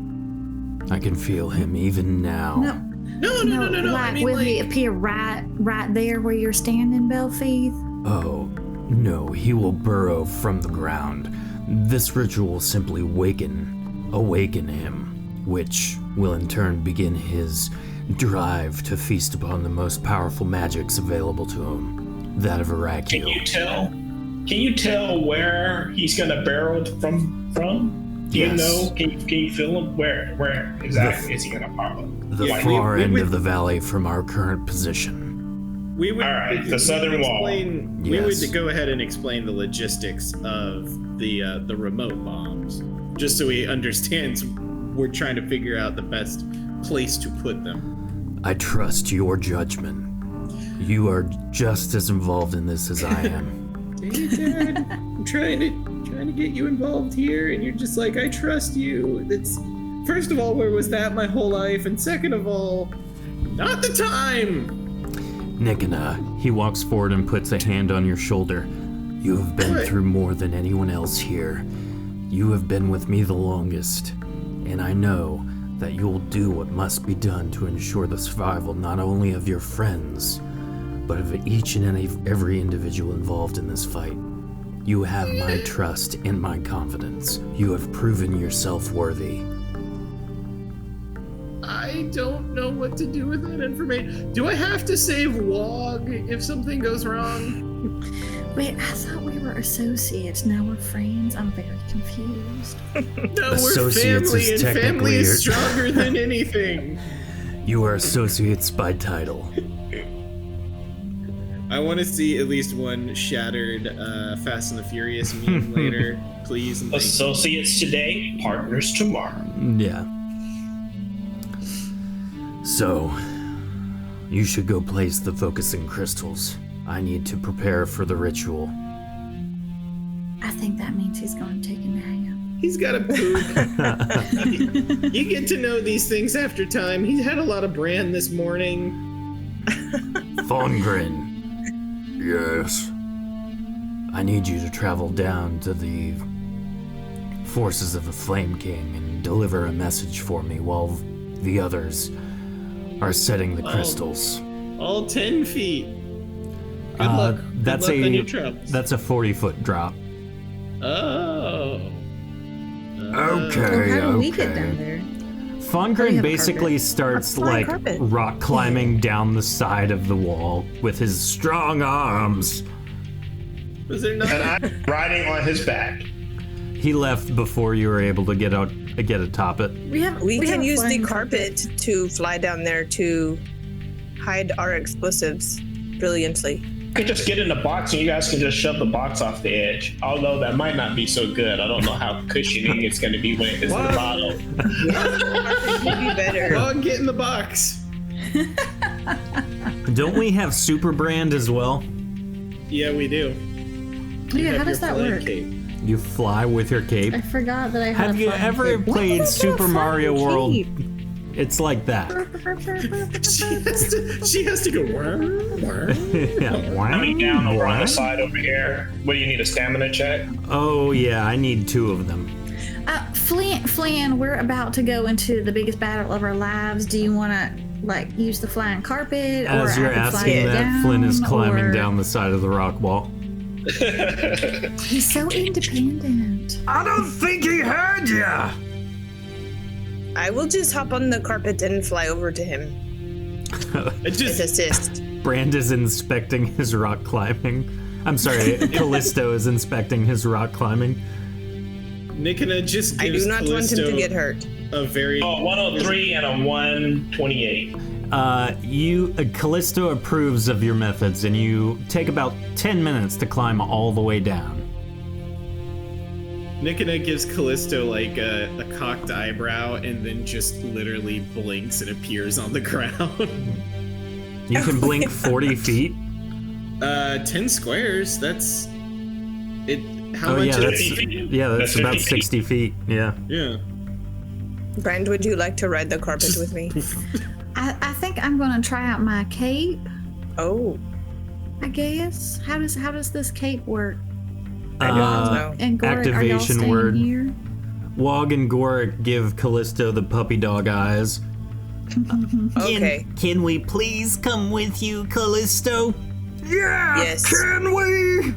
I can feel him even now. No. Like, will he appear right there where you're standing, Belfi? Oh, no, he will burrow from the ground. This ritual will simply awaken him, which will in turn begin his drive to feast upon the most powerful magics available to him, that of Arachio. Can you tell where he's gonna burrow from? Do you know? Can you feel him? Where exactly is he gonna pop up? The far end of the valley from our current position. We would, all right, the southern wall. We would go ahead and explain the logistics of the remote bombs, just so he understands. We're trying to figure out the best place to put them. I trust your judgment. You are just as involved in this as I am. Dang it, Dad. I'm trying to get you involved here, and you're just like, I trust you. That's first of all, where was that my whole life? And second of all, not the time. Nikana, he walks forward and puts a hand on your shoulder. You have been through more than anyone else here. You have been with me the longest, and I know that you'll do what must be done to ensure the survival not only of your friends, but of each and every individual involved in this fight. You have my trust and my confidence. You have proven yourself worthy. I don't know what to do with that information. Do I have to save Wog if something goes wrong? Wait, I thought we were associates. Now we're friends. I'm very confused. No, we're family, and family is stronger than anything. You are associates by title. I want to see at least one shattered Fast and the Furious meme later, please. Associates today, partners tomorrow. Yeah. So, you should go place the focusing crystals. I need to prepare for the ritual. I think that means he's going to take a nap. He's got a poop. You get to know these things after time. He had a lot of bran this morning. Thongrin. Yes. I need you to travel down to the forces of the Flame King and deliver a message for me while the others are setting the crystals. All 10 feet. Good luck. That's Good luck on your a travels. that's a 40-foot drop. Oh. Okay. How do we get down there? Thongrin basically starts Flying like carpet. rock climbing down the side of the wall with his strong arms. Was there nothing? And I'm riding on his back. He left before you were able to get atop it. We can use the flying carpet to fly down there to hide our explosives brilliantly. I could just get in the box and you guys can just shove the box off the edge. Although that might not be so good. I don't know how cushioning it's going to be when it hits the bottom. Would be better. Go and get in the box. Don't we have Super Brand as well? Yeah, we do. Yeah, how Have does your that flying work? cape. You fly with your cape. I forgot that I had Have a you flying ever cape. played What's a Super Mario flying World? cape? It's like that. She has to go. Whir. Yeah. Coming down over on the side over here. What do you need, a stamina check? Oh yeah, I need 2 of them. Flynn, we're about to go into the biggest battle of our lives. Do you want to use the flying carpet, or As you're I can fly asking it that, down, Flynn is climbing or- down the side of the rock wall. He's so independent. I don't think he heard ya! I will just hop on the carpet and fly over to him. It just Assist. Brand is inspecting his rock climbing. I'm sorry, Callisto is inspecting his rock climbing. Nikina just I gives do not want him Callisto to get hurt. a very 103 and a 128. Callisto approves of your methods, and you take about 10 minutes to climb all the way down. Nikina gives Callisto like a cocked eyebrow and then just literally blinks and appears on the ground. You can blink 40 feet. 10 squares. That's it. How Oh much yeah, is that's That's about 50 feet. 60 feet. Yeah. Yeah. Brand, would you like to ride the carpet with me? I think I'm gonna try out my cape. Oh, I guess. How does this cape work? I don't know. And Gorik, are y'all Activation staying word. here? Wog and Gorik give Callisto the puppy dog eyes. Okay. Can we please come with you, Callisto? Yeah, Yes. can we?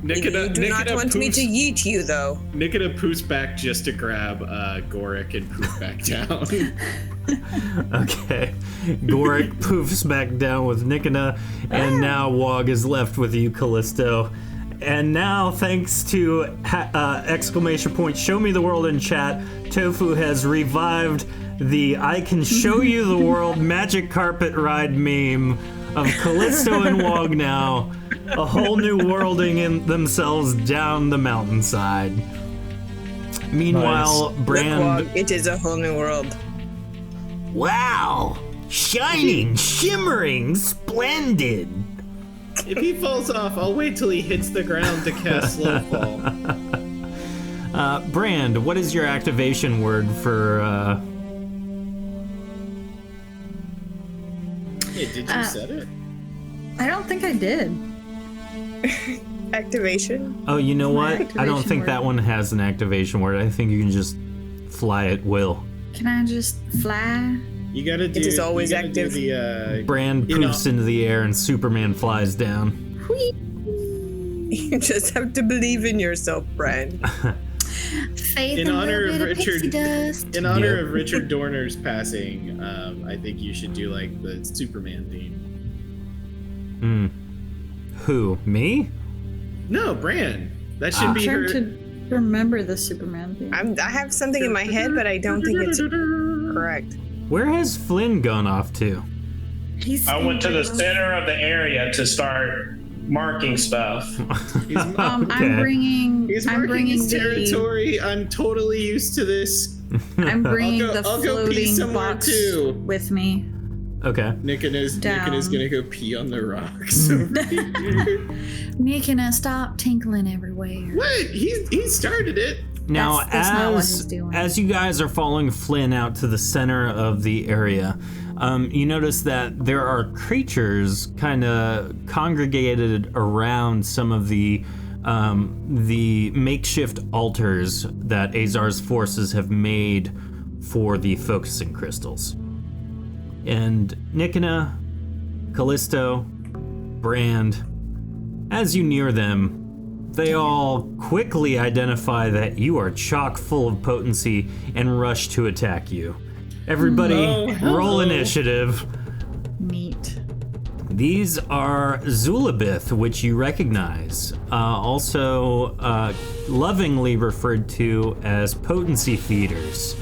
Nikina, You do not want me to yeet you, though. Nikina poofs back just to grab Gorik and poof back down. Okay. Gorik poofs back down with Nikina, and now Wog is left with you, Callisto. And now, thanks to exclamation point, show me the world in chat, Tofu has revived the I can show you the world magic carpet ride meme of Callisto and Wog now, a whole new worlding in themselves down the mountainside. Meanwhile, Brand... Look, Wog, it is a whole new world. Wow! Shining, shimmering, splendid! If he falls off, I'll wait till he hits the ground to cast slow fall. Brand, what is your activation word for... Hey, did you set it? I don't think I did. Activation? Oh, you know what? I don't activation think word. that one has an activation word. I think you can just fly at will. Can I just fly? You gotta do. is always you gotta do active. the, Brand You know- poofs into the air and Superman flies down. You just have to believe in yourself, Brand. Faith In and a honor little of bit of pixie Richard- dust. in honor Yeah. of Richard Dorner's passing, I think you should do like the Superman theme. Who? Me? No, Bran. That should I'm be trying her. to remember the Superman thing. I have something in my head, but I don't think it's correct. Where has Flynn gone off to? He's I went to the center of the area to start marking stuff. He's, Okay. I'm bringing. he's I'm marking bringing his the. territory. I'm totally used to this. I'm bringing the I'll go pee floating somewhere box too. with me. Okay. Nikina's Down. gonna go pee on the rocks. over here. Nick and I stop tinkling everywhere. What? He started it. Now, That's not what he's doing. as you guys are following Flynn out to the center of the area, you notice that there are creatures kind of congregated around some of the makeshift altars that Azar's forces have made for the focusing crystals. And Nikina, Callisto, Brand, as you near them, they all quickly identify that you are chock full of potency and rush to attack you. Everybody, roll initiative. Neat. These are Zulabith, which you recognize, also lovingly referred to as potency feeders.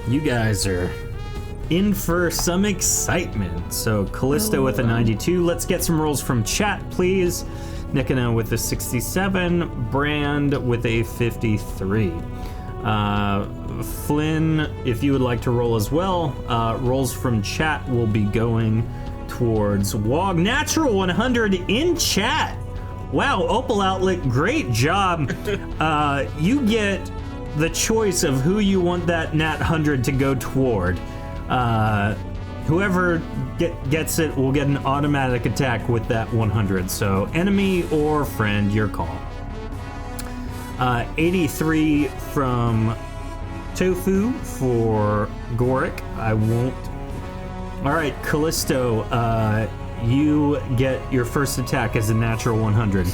You guys are in for some excitement. So Callisto with a 92. Let's get some rolls from chat, please. Nikina with a 67. Brand with a 53. Flynn, if you would like to roll as well, rolls from chat will be going towards Wog. Natural 100 in chat. Wow, Opal Outlet, great job. You get the choice of who you want that nat 100 to go toward. Whoever gets it will get an automatic attack with that 100. So enemy or friend, your call. 83 from Tofu for Gorik. I won't. All right, Callisto, you get your first attack as a natural 100.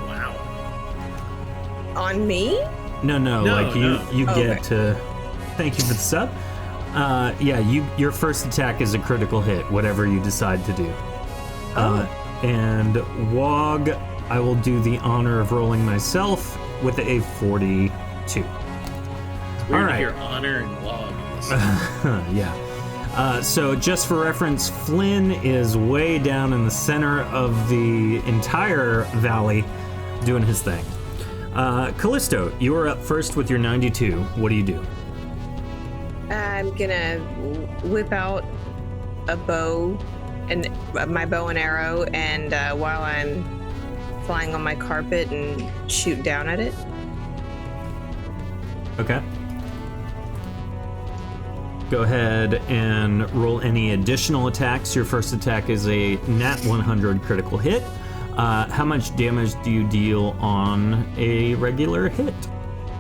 Wow. On me? No, like you Oh, get to. Thank you for the sub. Your first attack is a critical hit, whatever you decide to do. And Wog, I will do the honor of rolling myself with a 42. Weird All right. to hear honor and log in this. Yeah. So just for reference, Flynn is way down in the center of the entire valley doing his thing. Callisto, you are up first with your 92. What do you do? I'm gonna whip out a bow and my bow and arrow, and while I'm flying on my carpet and shoot down at it. Okay. Go ahead and roll any additional attacks. Your first attack is a nat 100 critical hit. How much damage do you deal on a regular hit?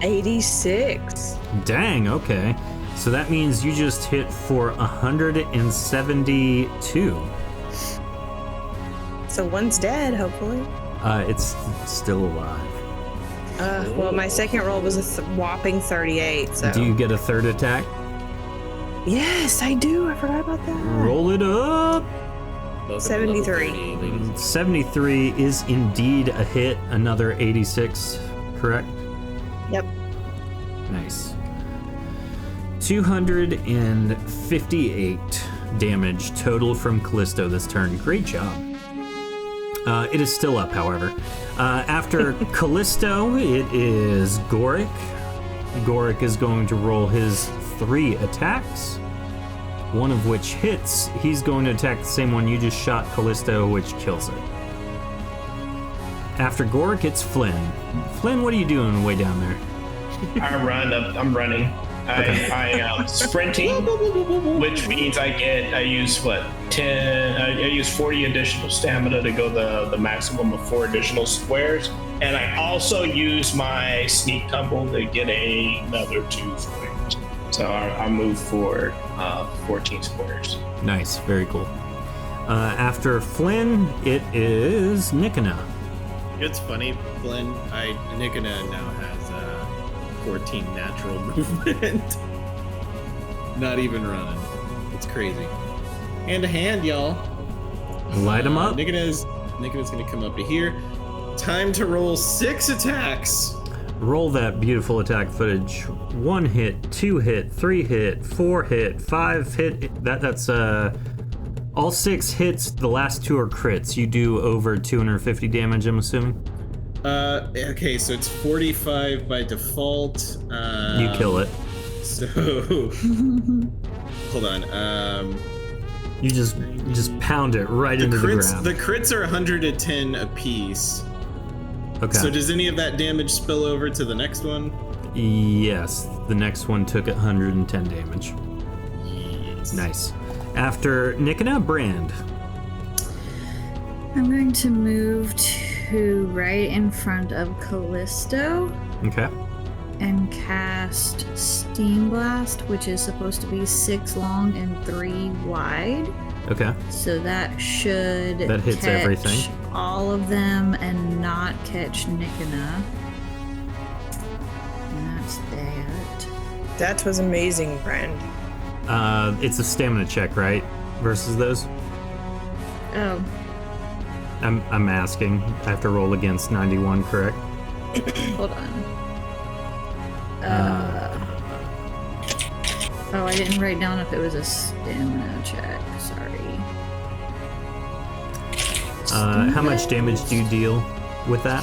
86. Dang, okay. So that means you just hit for 172. So one's dead, hopefully. It's still alive. Well, my second roll was a whopping 38. So. Do you get a third attack? Yes, I do. I forgot about that. Roll it up. 73. 73 is indeed a hit. Another 86, correct? Yep. Nice. 258 damage total from Callisto this turn. Great job. It is still up, however. After Callisto, it is Gorik. Gorik is going to roll his 3 attacks, one of which hits. He's going to attack the same one you just shot, Callisto, which kills it. After Gorik, it's Flynn. Flynn, what are you doing way down there? I'm running. I am sprinting, which means I use 40 additional stamina to go the maximum of 4 additional squares, and I also use my sneak tumble to get another 2 squares. So I'll move forward 14 squares. Nice, very cool. After Flynn, it is Nikona. It's funny, Glenn. Nikona now has 14 natural movement. Not even running. It's crazy. Hand to hand, y'all. Light him up. Nikona's gonna come up to here. Time to roll 6 attacks. Roll that beautiful attack footage. 1 hit, 2 hit, 3 hit, 4 hit, 5 hit. That's all 6 hits. The last 2 are crits. You do over 250 damage, I'm assuming. Okay, so it's 45 by default. You kill it. So hold on. You just pound it right into the ground. The crits are 110 apiece. Okay. So does any of that damage spill over to the next one? Yes, the next one took 110 damage. Yes. Nice. After Nikona, Brand. I'm going to move to right in front of Callisto Okay. and cast Steam Blast, which is supposed to be 6 long and 3 wide. Okay. So that should That hits catch everything. all of them and not catch Nikona. And that's that. That was amazing, friend. It's a stamina check, right? Versus those? Oh, I'm asking. I have to roll against 91, correct? hold on. Oh, I didn't write down if it was a stamina check. Sorry. How much damage do you deal with that?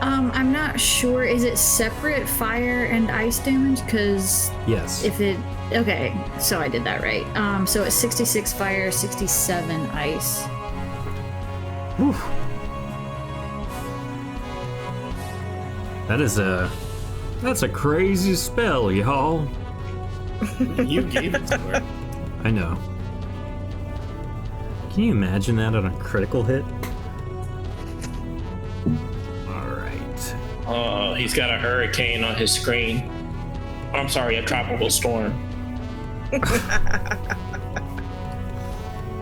I'm not sure. Is it separate fire and ice damage? Because Yes. okay, so I did that right. So it's 66 fire, 67 ice. Whew. That is a That's a crazy spell, y'all. You gave it to her. I know. Can you imagine that on a critical hit? Alright. Oh, he's got a hurricane on his screen. I'm sorry, a tropical storm.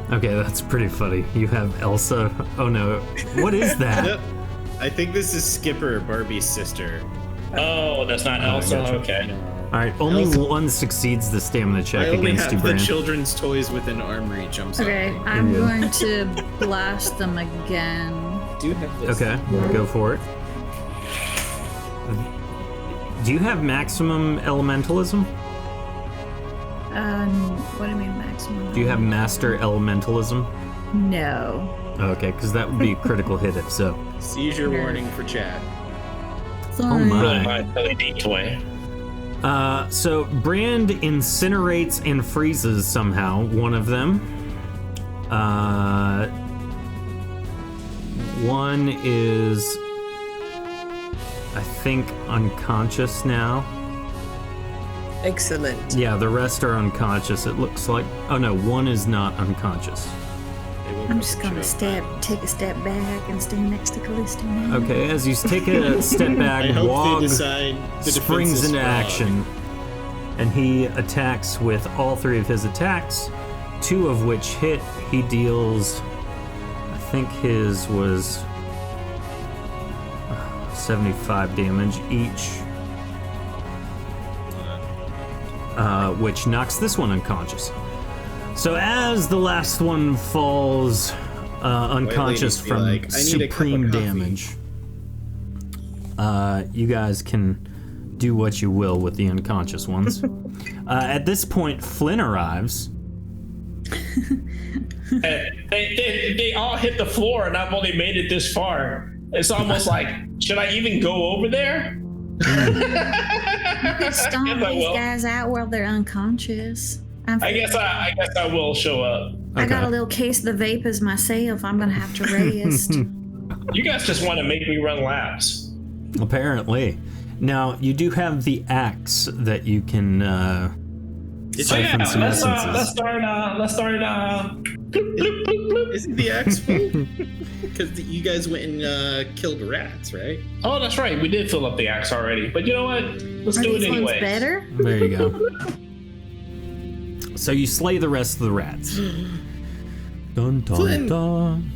Okay, that's pretty funny. You have Elsa. Oh no. What is that? Yep. I think this is Skipper, Barbie's sister. Oh, that's not Elsa? gotcha. Okay. Alright, only Elsa- one succeeds the stamina I check only against you, have the Bran. children's toys within arm reach. I'm sorry. Okay, I'm good. going to blast them again. Do have this. Okay, go for it. Do you have maximum elementalism? What do you mean maximum? Do you have master elementalism? No. Okay, because that would be a critical hit if so. Seizure warning for chat. Oh my. Really nice LED toy. So Brand incinerates and freezes somehow one of them. One is, I think, unconscious now. Excellent. Yeah, the rest are unconscious, it looks like. Oh no, one is not unconscious. I'm just gonna take a step back and stand next to Callisto now. Okay, as you take a step I back, hope Wog they decide the springs defenseless into frog. action, and he attacks with all three of his attacks, two of which hit. He deals, I think his was 75 damage each, which knocks this one unconscious. So as the last one falls unconscious ladies be from like, "I need a cup of supreme coffee." damage, you guys can do what you will with the unconscious ones. At this point, Flynn arrives. They all hit the floor, and I've only made it this far. It's almost like, should I even go over there? Stomp Yes, I these will. guys out while they're unconscious. I guess I will show up. I got Okay. a little case of the vapors myself. I'm gonna have to rest. You guys just want to make me run laps. Apparently. Now, you do have the axe that you can siphon some let's essences. start. Isn't the axe full? Because you guys went and killed rats, right? Oh, that's right. We did fill up the axe already. But you know what? Let's Are do it these ones anyway. better? There you go. So you slay the rest of the rats. Dun, dun, Flynn. dun.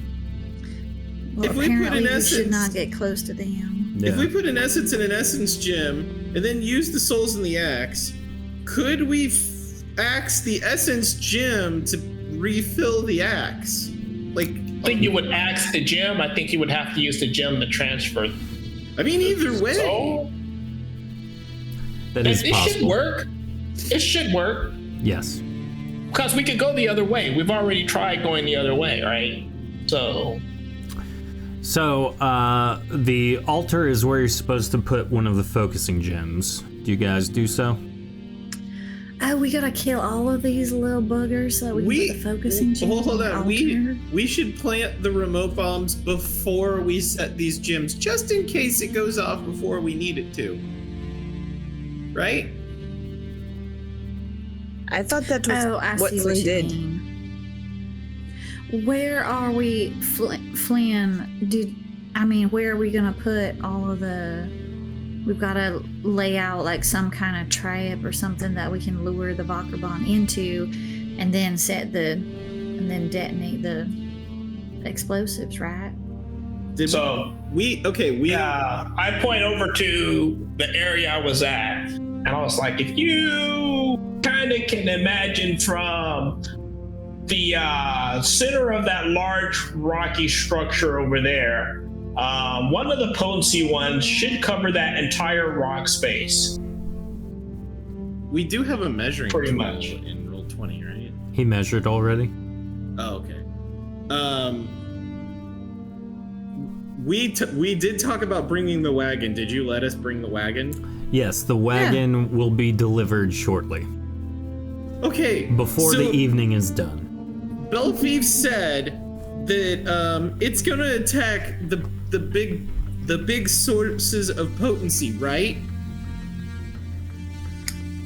Well, If we put apparently an we should essence- not get close to them. If Yeah. we put an essence in an essence gem and then use the souls in the axe, could we axe the essence gem to refill the axe? Like, I think you would axe the gem. I think you would have to use the gem to transfer. I mean, either way. So That is it should possible. work. It should work. Yes. Because we could go the other way. We've already tried going the other way, right? So So, the altar is where you're supposed to put one of the focusing gems. Do you guys do so? Oh, we gotta kill all of these little buggers so we can put the focusing gem Well, hold the on. altar? We should plant the remote bombs before we set these gems, just in case it goes off before we need it to. Right? I thought that was Oh, I what see Flynn what you did. mean. Where are we, Flynn? Where are we gonna put all of the? We've got to lay out like some kind of trap or something that we can lure the vokrribon into, and then detonate the explosives, right? I point over to the area I was at, and I was like, if you kind of can imagine from the center of that large rocky structure over there, one of the potency ones should cover that entire rock space. We do have a measuring Pretty tool much. in roll 20, right? He measured already? Oh, okay. We did talk about bringing the wagon. Did you let us bring the wagon? Yes, the wagon will be delivered shortly. Okay. Before so the evening is done. Belfieve said that it's gonna attack the big sources of potency, right?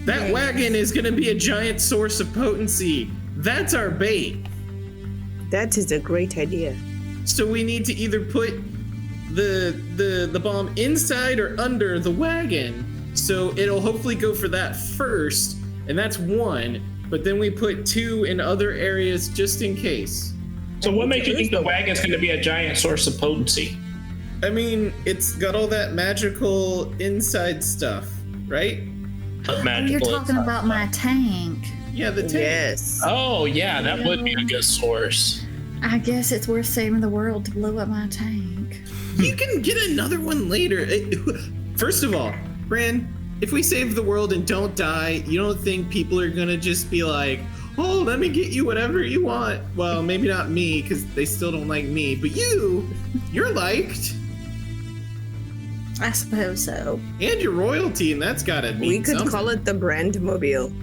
That wagon is gonna be a giant source of potency. That's our bait. That is a great idea. So we need to either put the bomb inside or under the wagon. So it'll hopefully go for that first, and that's one. But then we put 2 in other areas just in case. So what makes you think the wagon's going to be a giant source of potency? I mean, it's got all that magical inside stuff, right? You're talking about my tank. Yeah, the tank. Yes. Oh, yeah, that would be a good source. I guess it's worth saving the world to blow up my tank. You can get another one later. First of all, Bran, if we save the world and don't die, you don't think people are gonna just be like, oh, let me get you whatever you want? Well, maybe not me, because they still don't like me, but you're liked. I suppose so. And you're royalty, and that's gotta mean We could something. call it the Brandmobile.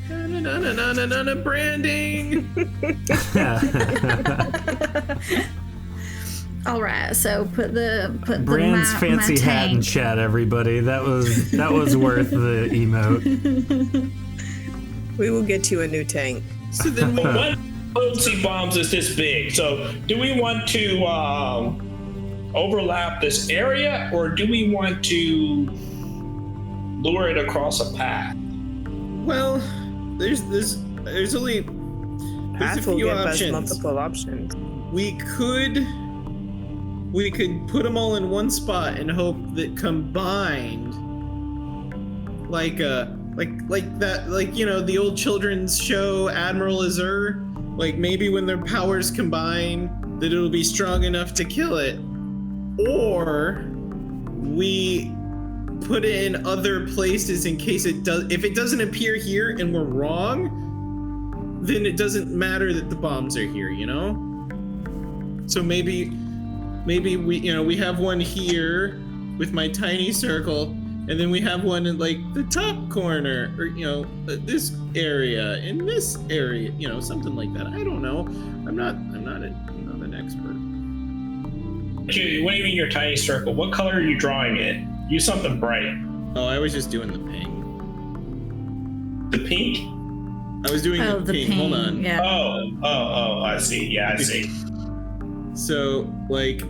Na branding. All right, so put Brand's my fancy hat in tank. chat, everybody. That was worth the emote. We will get you a new tank. So then we What potency bombs is this big? So do we want to overlap this area, or do we want to lure it across a path? Well, there's only Path a will few give us options. multiple options. We could put them all in one spot and hope that combined, like that, like, you know, the old children's show Admiral Azur, like maybe when their powers combine that it'll be strong enough to kill it, or we put it in other places in case it does. If it doesn't appear here and we're wrong, then it doesn't matter that the bombs are here, you know? So maybe we have one here with my tiny circle, and then we have one in like the top corner, or this area, in this area, something like that. I don't know. I'm not an expert. What do you mean your tiny circle? What color are you drawing it? Use something bright. Oh, I was just doing the pink. The pink? I was doing the pink. Hold on. Yeah. Oh, I see. Yeah, I see. So, like,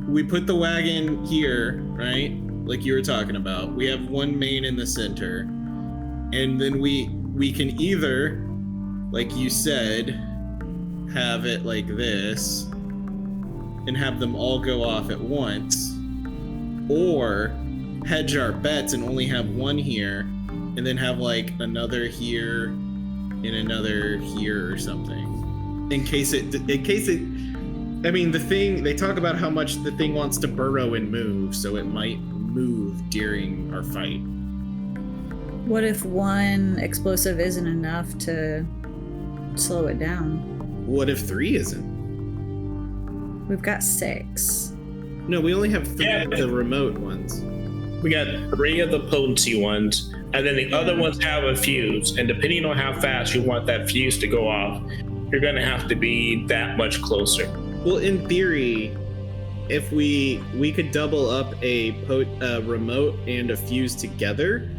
we put the wagon here, right? Like you were talking about. We have one main in the center. And then we can either, like you said, have it like this and have them all go off at once, or hedge our bets and only have one here and then have like another here and another here or something in case it I mean, the thing, they talk about how much the thing wants to burrow and move, so it might move during our fight. What if one explosive isn't enough to slow it down? What if 3 isn't? We've got 6. No, we only have 3 Yeah, of the remote ones. We got 3 of the potency ones, and then the other ones have a fuse. And depending on how fast you want that fuse to go off, you're going to have to be that much closer. Well, in theory, if we could double up a remote and a fuse together,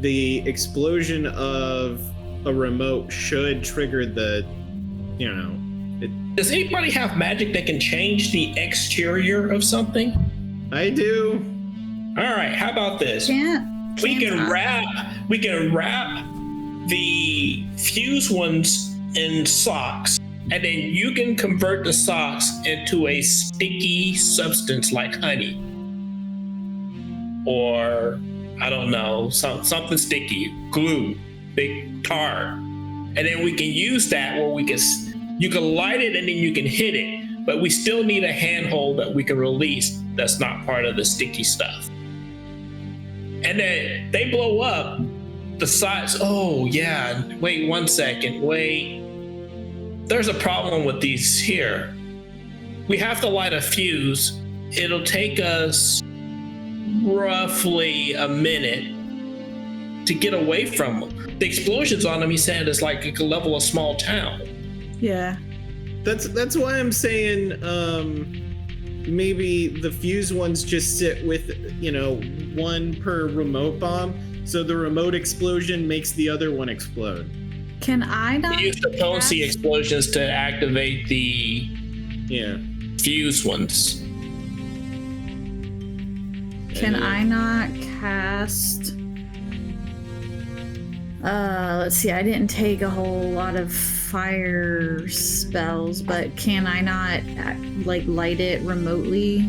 the explosion of a remote should trigger the, Does anybody have magic that can change the exterior of something? I do. All right, how about this? We can wrap the fuse ones in socks, and then you can convert the socks into a sticky substance like honey, or I don't know, something sticky, glue, big tar, and then we can use that where you can light it and then you can hit it, but we still need a handhold that we can release that's not part of the sticky stuff. And then they blow up the sides. Oh yeah, wait 1 second, wait. There's a problem with these here. We have to light a fuse. It'll take us roughly a minute to get away from them. The explosions on them, he said, is like a level of small town. Yeah. That's why I'm saying maybe the fuse ones just sit with, 1 per remote bomb, So the remote explosion makes the other one explode. Can I not? We use the potency explosions to activate the fuse ones. Can I not cast? Let's see. I didn't take a whole lot of fire spells, but can I not light it remotely?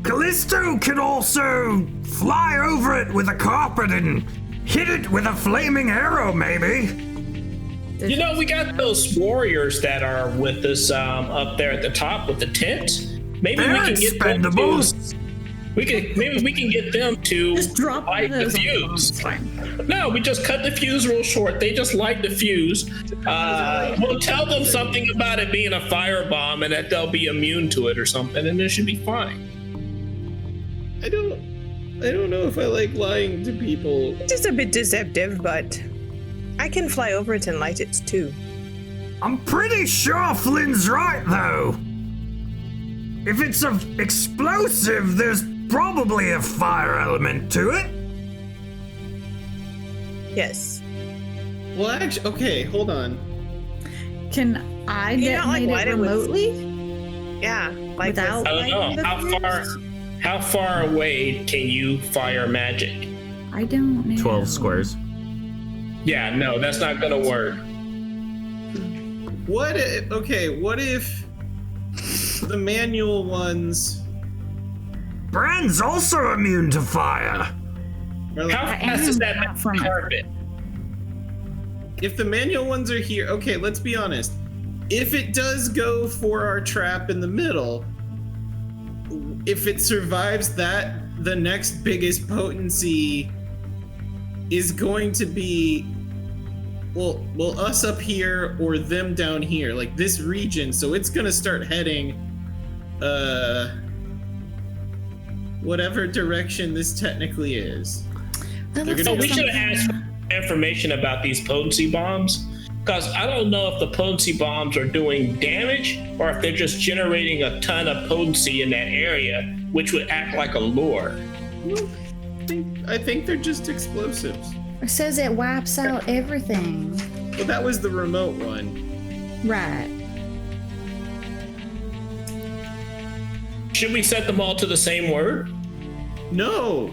Callisto could also fly over it with a carpet and hit it with a flaming arrow, maybe. You know, we got those warriors that are with us up there at the top with the tent. Maybe we can get them to. Maybe we can get them to Just drop light the those on the fuse. bombs, fine. No, we just cut the fuse real short. They just light the fuse. We'll tell them something about it being a firebomb and that they'll be immune to it or something, and it should be fine. I don't know if I like lying to people. Just a bit deceptive, but I can fly over it and light it too. I'm pretty sure Flynn's right, though. If it's an explosive, there's probably a fire element to it. Yes. Well, actually, okay, hold on. Can I You not, like, detonate light it it with- remotely? Yeah. Like Without- I don't know how far away can you fire magic? I don't know. 12 squares. Yeah, no, that's not gonna work. What if the manual ones Bran's also immune to fire. are like, How fast is that from it. carpet? if the manual ones are here, okay, let's be honest. If it does go for our trap in the middle, if it survives that, the next biggest potency is going to be well us up here or them down here, like this region. So it's gonna start heading whatever direction this technically is. That They're looks gonna- like We should have asked something- for information about these potency bombs, because I don't know if the potency bombs are doing damage or if they're just generating a ton of potency in that area, which would act like a lure. I think they're just explosives. It says it wipes out everything. Well, that was the remote one. Right. Should we set them all to the same word? No,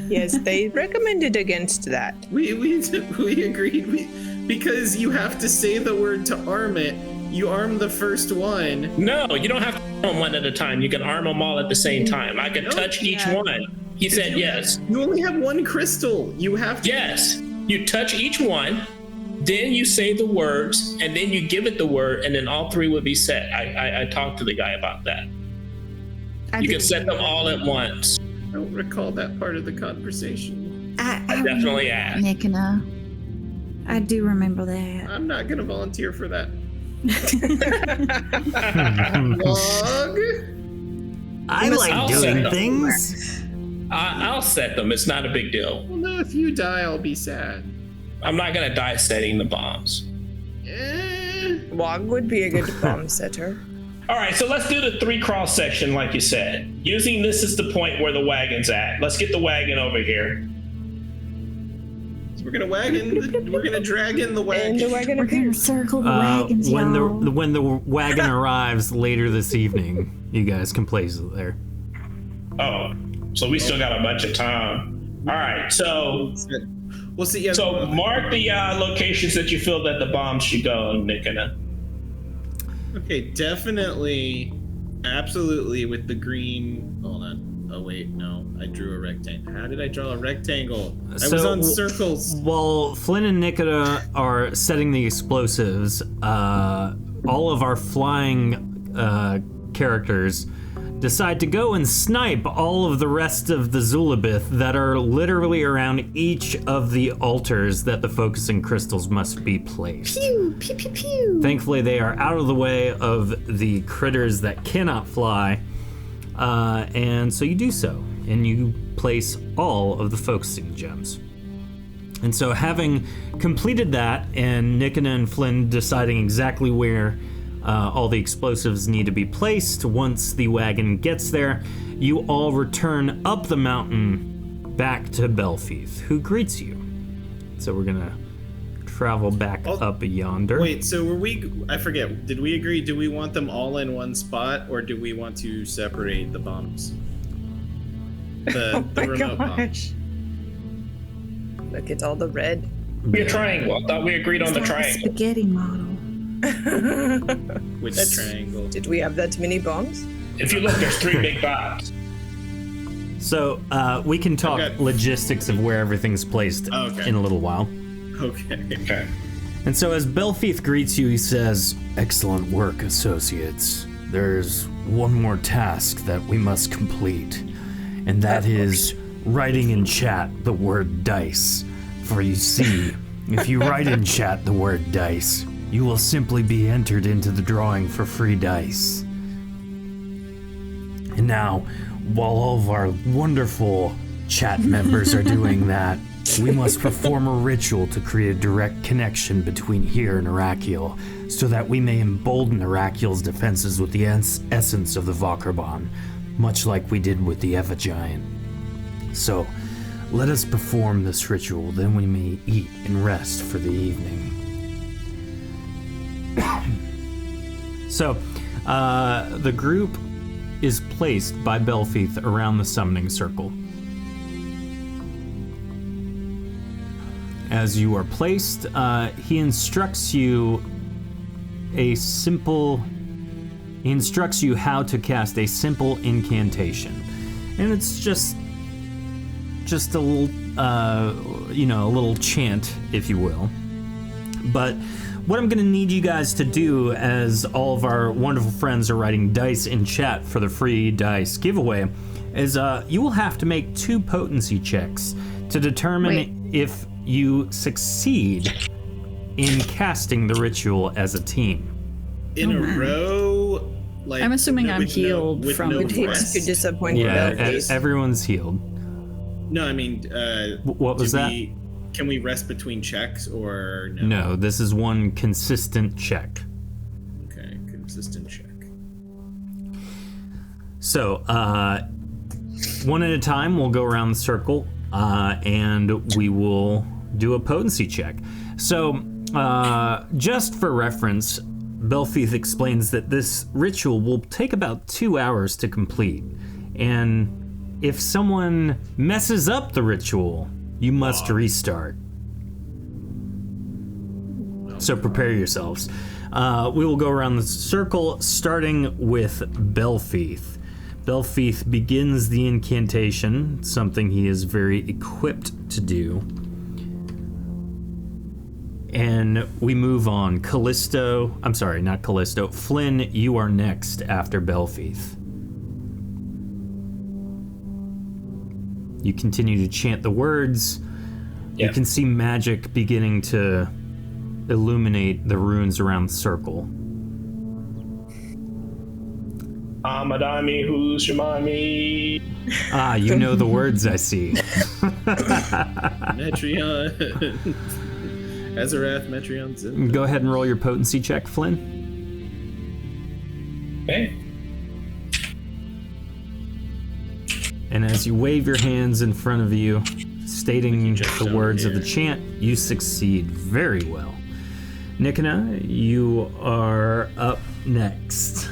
Yes, they recommended against that. we agreed. Because you have to say the word to arm it. You arm the first one. No, you don't have to arm them one at a time. You can arm them all at the same time. I can No, touch each yeah. one. He said yes. You only have one crystal. You have to. Yes. You touch each one, then you say the words, and then you give it the word, and then all three would be set. I talked to the guy about that. You can set them all at once. I don't recall that part of the conversation. I Definitely ask. Nikina. I do remember that. I'm not gonna volunteer for that. Log. I I'll like set doing them. things. I'll set them. It's not a big deal. Well, no, if you die, I'll be sad. I'm not gonna die setting the bombs. Wog would be a good bomb setter. All right, so let's do the 3 cross section like you said. Using this as the point where the wagon's at. Let's get the wagon over here. So we're gonna drag in the And wagon. the wagon We're gonna appears. circle the wagons, when y'all. when the wagon arrives later this evening, you guys can place it there. Oh, so we still got a bunch of time. All right, so We'll see. Yeah. so mark the locations that you feel that the bombs should go, Nikina. Okay, definitely, absolutely with the green. Hold on. Oh wait, no, I drew a rectangle. How did I draw a rectangle? I was on circles. While Flynn and Nikita are setting the explosives, all of our flying characters decide to go and snipe all of the rest of the Zulabith that are literally around each of the altars that the focusing crystals must be placed. Pew, pew, pew, pew. Thankfully, they are out of the way of the critters that cannot fly, and so you do so, and you place all of the focusing gems. And so, having completed that, and Nikina and Flynn deciding exactly where all the explosives need to be placed. Once the wagon gets there, you all return up the mountain back to Belfieth, who greets you. So we're gonna travel back up yonder. Wait, so I forget, did we agree, do we want them all in one spot, or do we want to separate the bombs? The remote bombs. Look, it's all the red. Be a triangle. I thought we agreed on the It's like a triangle. spaghetti model. Which triangle? Did we have that many bombs? If you look, there's 3 big bombs. So we can talk logistics of where everything's placed in a little while. Okay. And so as Belfieth greets you, he says, Excellent work, associates. There's one more task that we must complete, and that is writing in chat the word dice. For you see, if you write in chat the word dice, you will simply be entered into the drawing for free dice. And now, while all of our wonderful chat members are doing that, we must perform a ritual to create a direct connection between here and Arakiel, so that we may embolden Arakiel's defenses with the essence of the vokrribon, much like we did with the Eva Giant. So, let us perform this ritual, then we may eat and rest for the evening. So, the group is placed by Belfieth around the summoning circle. As you are placed, he instructs you how to cast a simple incantation. And it's just a little, a little chant, if you will. But what I'm going to need you guys to do, as all of our wonderful friends are writing dice in chat for the free dice giveaway, is you will have to make 2 potency checks to determine if you succeed in casting the ritual as a team. In a row? Like, I'm assuming I'm healed from no It hits rest? to disappoint Yeah, abilities. everyone's healed. No, I mean, What was that? Can we rest between checks or no? No, this is one consistent check. Okay, consistent check. So, one at a time, we'll go around the circle, and we will do a potency check. So, just for reference, Belfieth explains that this ritual will take about 2 hours to complete, and if someone messes up the ritual, you must restart. So prepare yourselves. We will go around the circle, starting with Belfieth. Belfieth begins the incantation, something he is very equipped to do. And we move on. Flynn, you are next after Belfieth. You continue to chant the words. You can see magic beginning to illuminate the runes around the circle. Amadami, who's your mommy? Ah, you know the words, I see. Metreon. Azarath, Metreon, Zin. Go ahead and roll your potency check, Flynn. Okay. And as you wave your hands in front of you, stating the words of the chant, you succeed very well. Nikana, you are up next.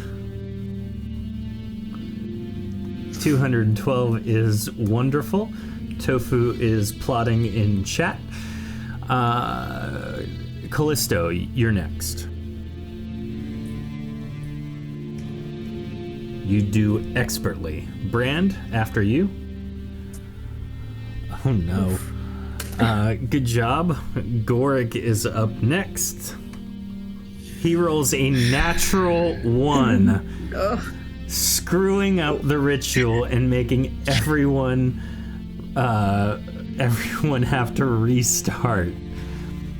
212 is wonderful. Tofu is plotting in chat. Callisto, you're next. You do expertly. Brand, after you. Oh no. Good job. Gorik is up next. He rolls a natural 1. Screwing up the ritual and making everyone have to restart.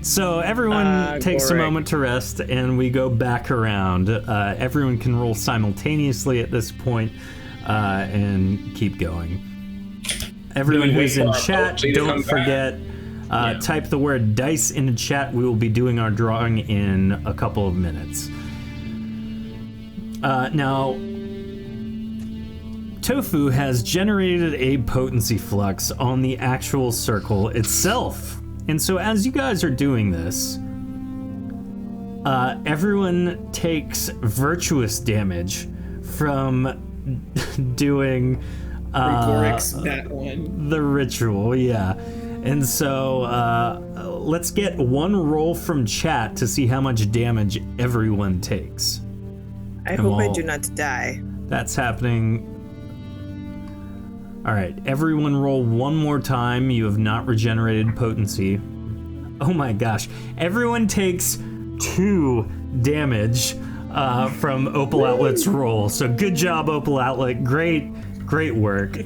So everyone takes a moment to rest, and we go back around. Everyone can roll simultaneously at this point, and keep going. Everyone who's in chat, don't forget, type the word dice into chat. We will be doing our drawing in a couple of minutes. Now, Tofu has generated a potency flux on the actual circle itself. And so as you guys are doing this, everyone takes virtuous damage from doing Gorix, that one. the ritual, yeah. And so let's get one roll from chat to see how much damage everyone takes. I hope I do not die. That's happening. All right, everyone roll one more time. You have not regenerated potency. Oh my gosh. Everyone takes 2 damage from Opal Outlet's roll. So good job, Opal Outlet. Great work.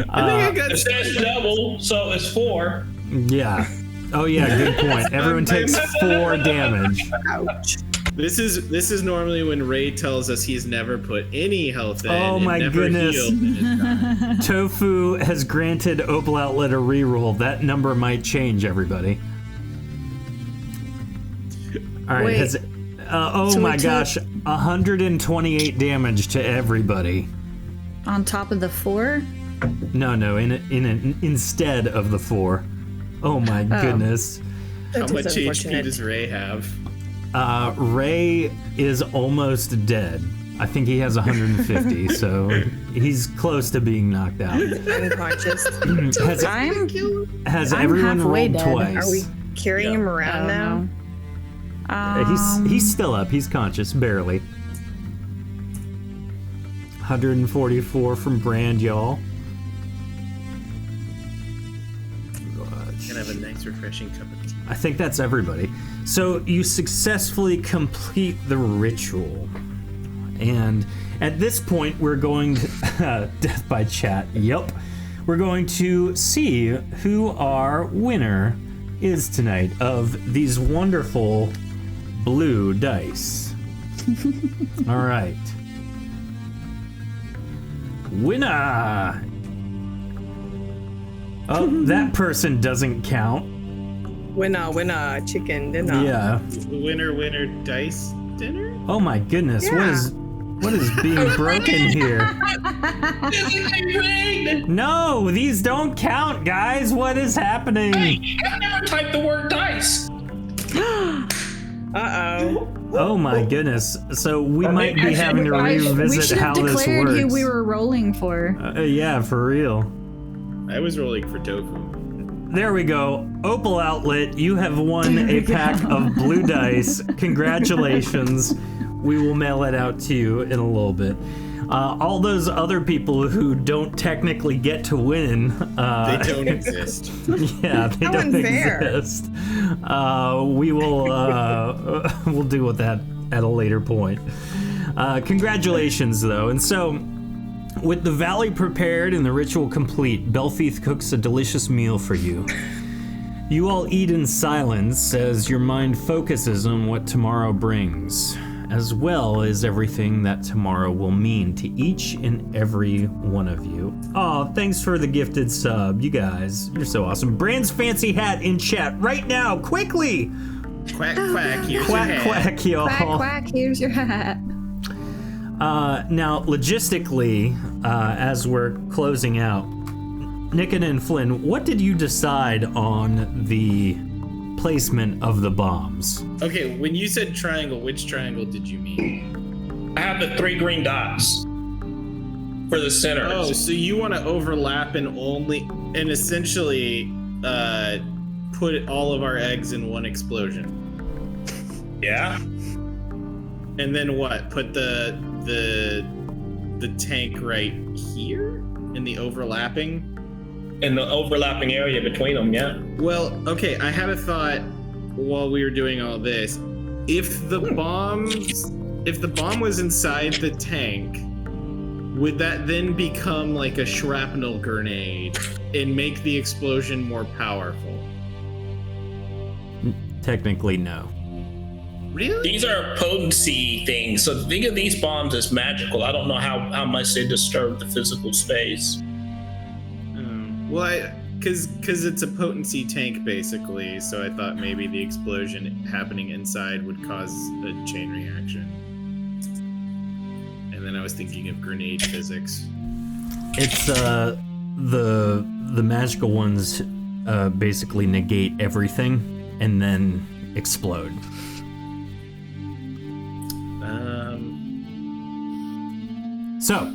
I got It says double, so it's 4. Yeah. Oh yeah, good point. Everyone takes 4 damage. Ouch. This is normally when Ray tells us he's never put any health in. Oh and my never goodness. healed in his time. Tofu has granted Opal Outlet a reroll. That number might change, everybody. All right. Wait. Oh So we my took- gosh, 128 damage to everybody. On top of the 4? No, instead of the 4. Oh my goodness. How That much is HP unfortunate. does Ray have? Ray is almost dead. I think he has 150, so he's close to being knocked out. Unconscious. Has I'm everyone halfway rolled dead. twice? Are we carrying him around now? He's still up. He's conscious, barely. 144 from Brand, y'all. Gonna have a nice, refreshing cup of tea. I think that's everybody. So you successfully complete the ritual. And at this point, we're going to... death by chat, yep. We're going to see who our winner is tonight of these wonderful blue dice. All right. Winner! Oh, that person doesn't count. Winner, chicken dinner. Yeah. Winner, dice dinner? Oh my goodness, Yeah. what is being broken here? No, these don't count, guys. What is happening? Hey, I've never typed the word dice. Uh-oh. Oh my goodness. So we might be having to We revisit should how have this declared works. who we were rolling for. Yeah, for real. I was rolling for Tofu. There we go. Opal Outlet, you have won a pack of blue dice. Congratulations. We will mail it out to you in a little bit. All those other people who don't technically get to win, They don't exist. yeah, they How don't unfair. exist. We will we'll deal with that at a later point. Congratulations, though. And so, with the valley prepared and the ritual complete, Belfeath cooks a delicious meal for you. You all eat in silence as your mind focuses on what tomorrow brings, as well as everything that tomorrow will mean to each and every one of you. Oh, thanks for the gifted sub, you guys. You're so awesome. Brand's fancy hat in chat right now, quickly! Quack, quack, here's Quack, your hat. quack, y'all. Quack, quack, here's your hat. Now, logistically, as we're closing out, Nickon and Flynn, what did you decide on the placement of the bombs? Okay, when you said triangle, which triangle did you mean? I have the 3 green dots for the center. Oh, so you want to overlap and essentially put all of our eggs in one explosion. Yeah. And then what? Put the tank right here in the overlapping? In the overlapping area between them, yeah. Well, okay, I had a thought while we were doing all this. If the bomb was inside the tank, would that then become like a shrapnel grenade and make the explosion more powerful? Technically, no. Really? These are potency things, so think of these bombs as magical. I don't know how much they disturb the physical space. Well, because it's a potency tank basically, so I thought maybe the explosion happening inside would cause a chain reaction. then I was thinking of grenade physics. It's the magical ones basically negate everything and then explode. So,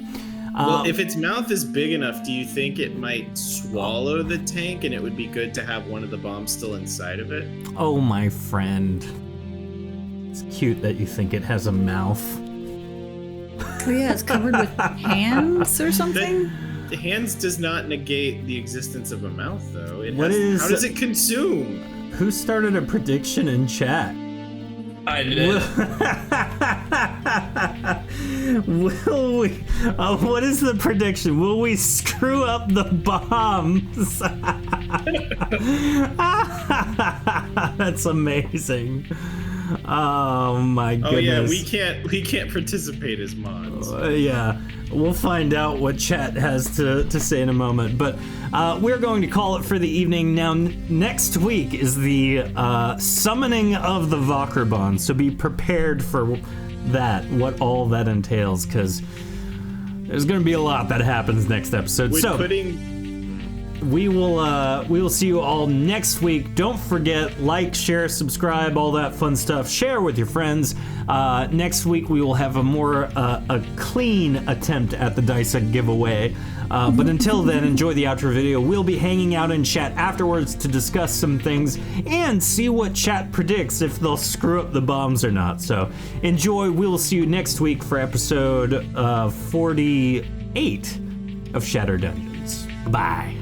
well, if its mouth is big enough, do you think it might swallow the tank and it would be good to have one of the bombs still inside of it? oh my friend, it's cute that you think it has a mouth. Oh yeah, it's covered with hands or something. The hands does not negate the existence of a mouth, though. How does it consume? Who started a prediction in chat? I did. Will we? What is the prediction? Will we screw up the bombs? That's amazing. Oh my goodness. Oh yeah, we can't participate as mods. Yeah, we'll find out what chat has to say in a moment. But we're going to call it for the evening. Now, next week is the summoning of the vokrribon, so be prepared for that, what all that entails, because there's going to be a lot that happens next episode. We will see you all next week. Don't forget, like, share, subscribe, all that fun stuff. Share with your friends. Next week we will have a more a clean attempt at the Dysa giveaway. But until then, enjoy the outro video. We'll be hanging out in chat afterwards to discuss some things and see what chat predicts, if they'll screw up the bombs or not. So enjoy. We will see you next week for episode 48 of Shattered Dungeons. Bye.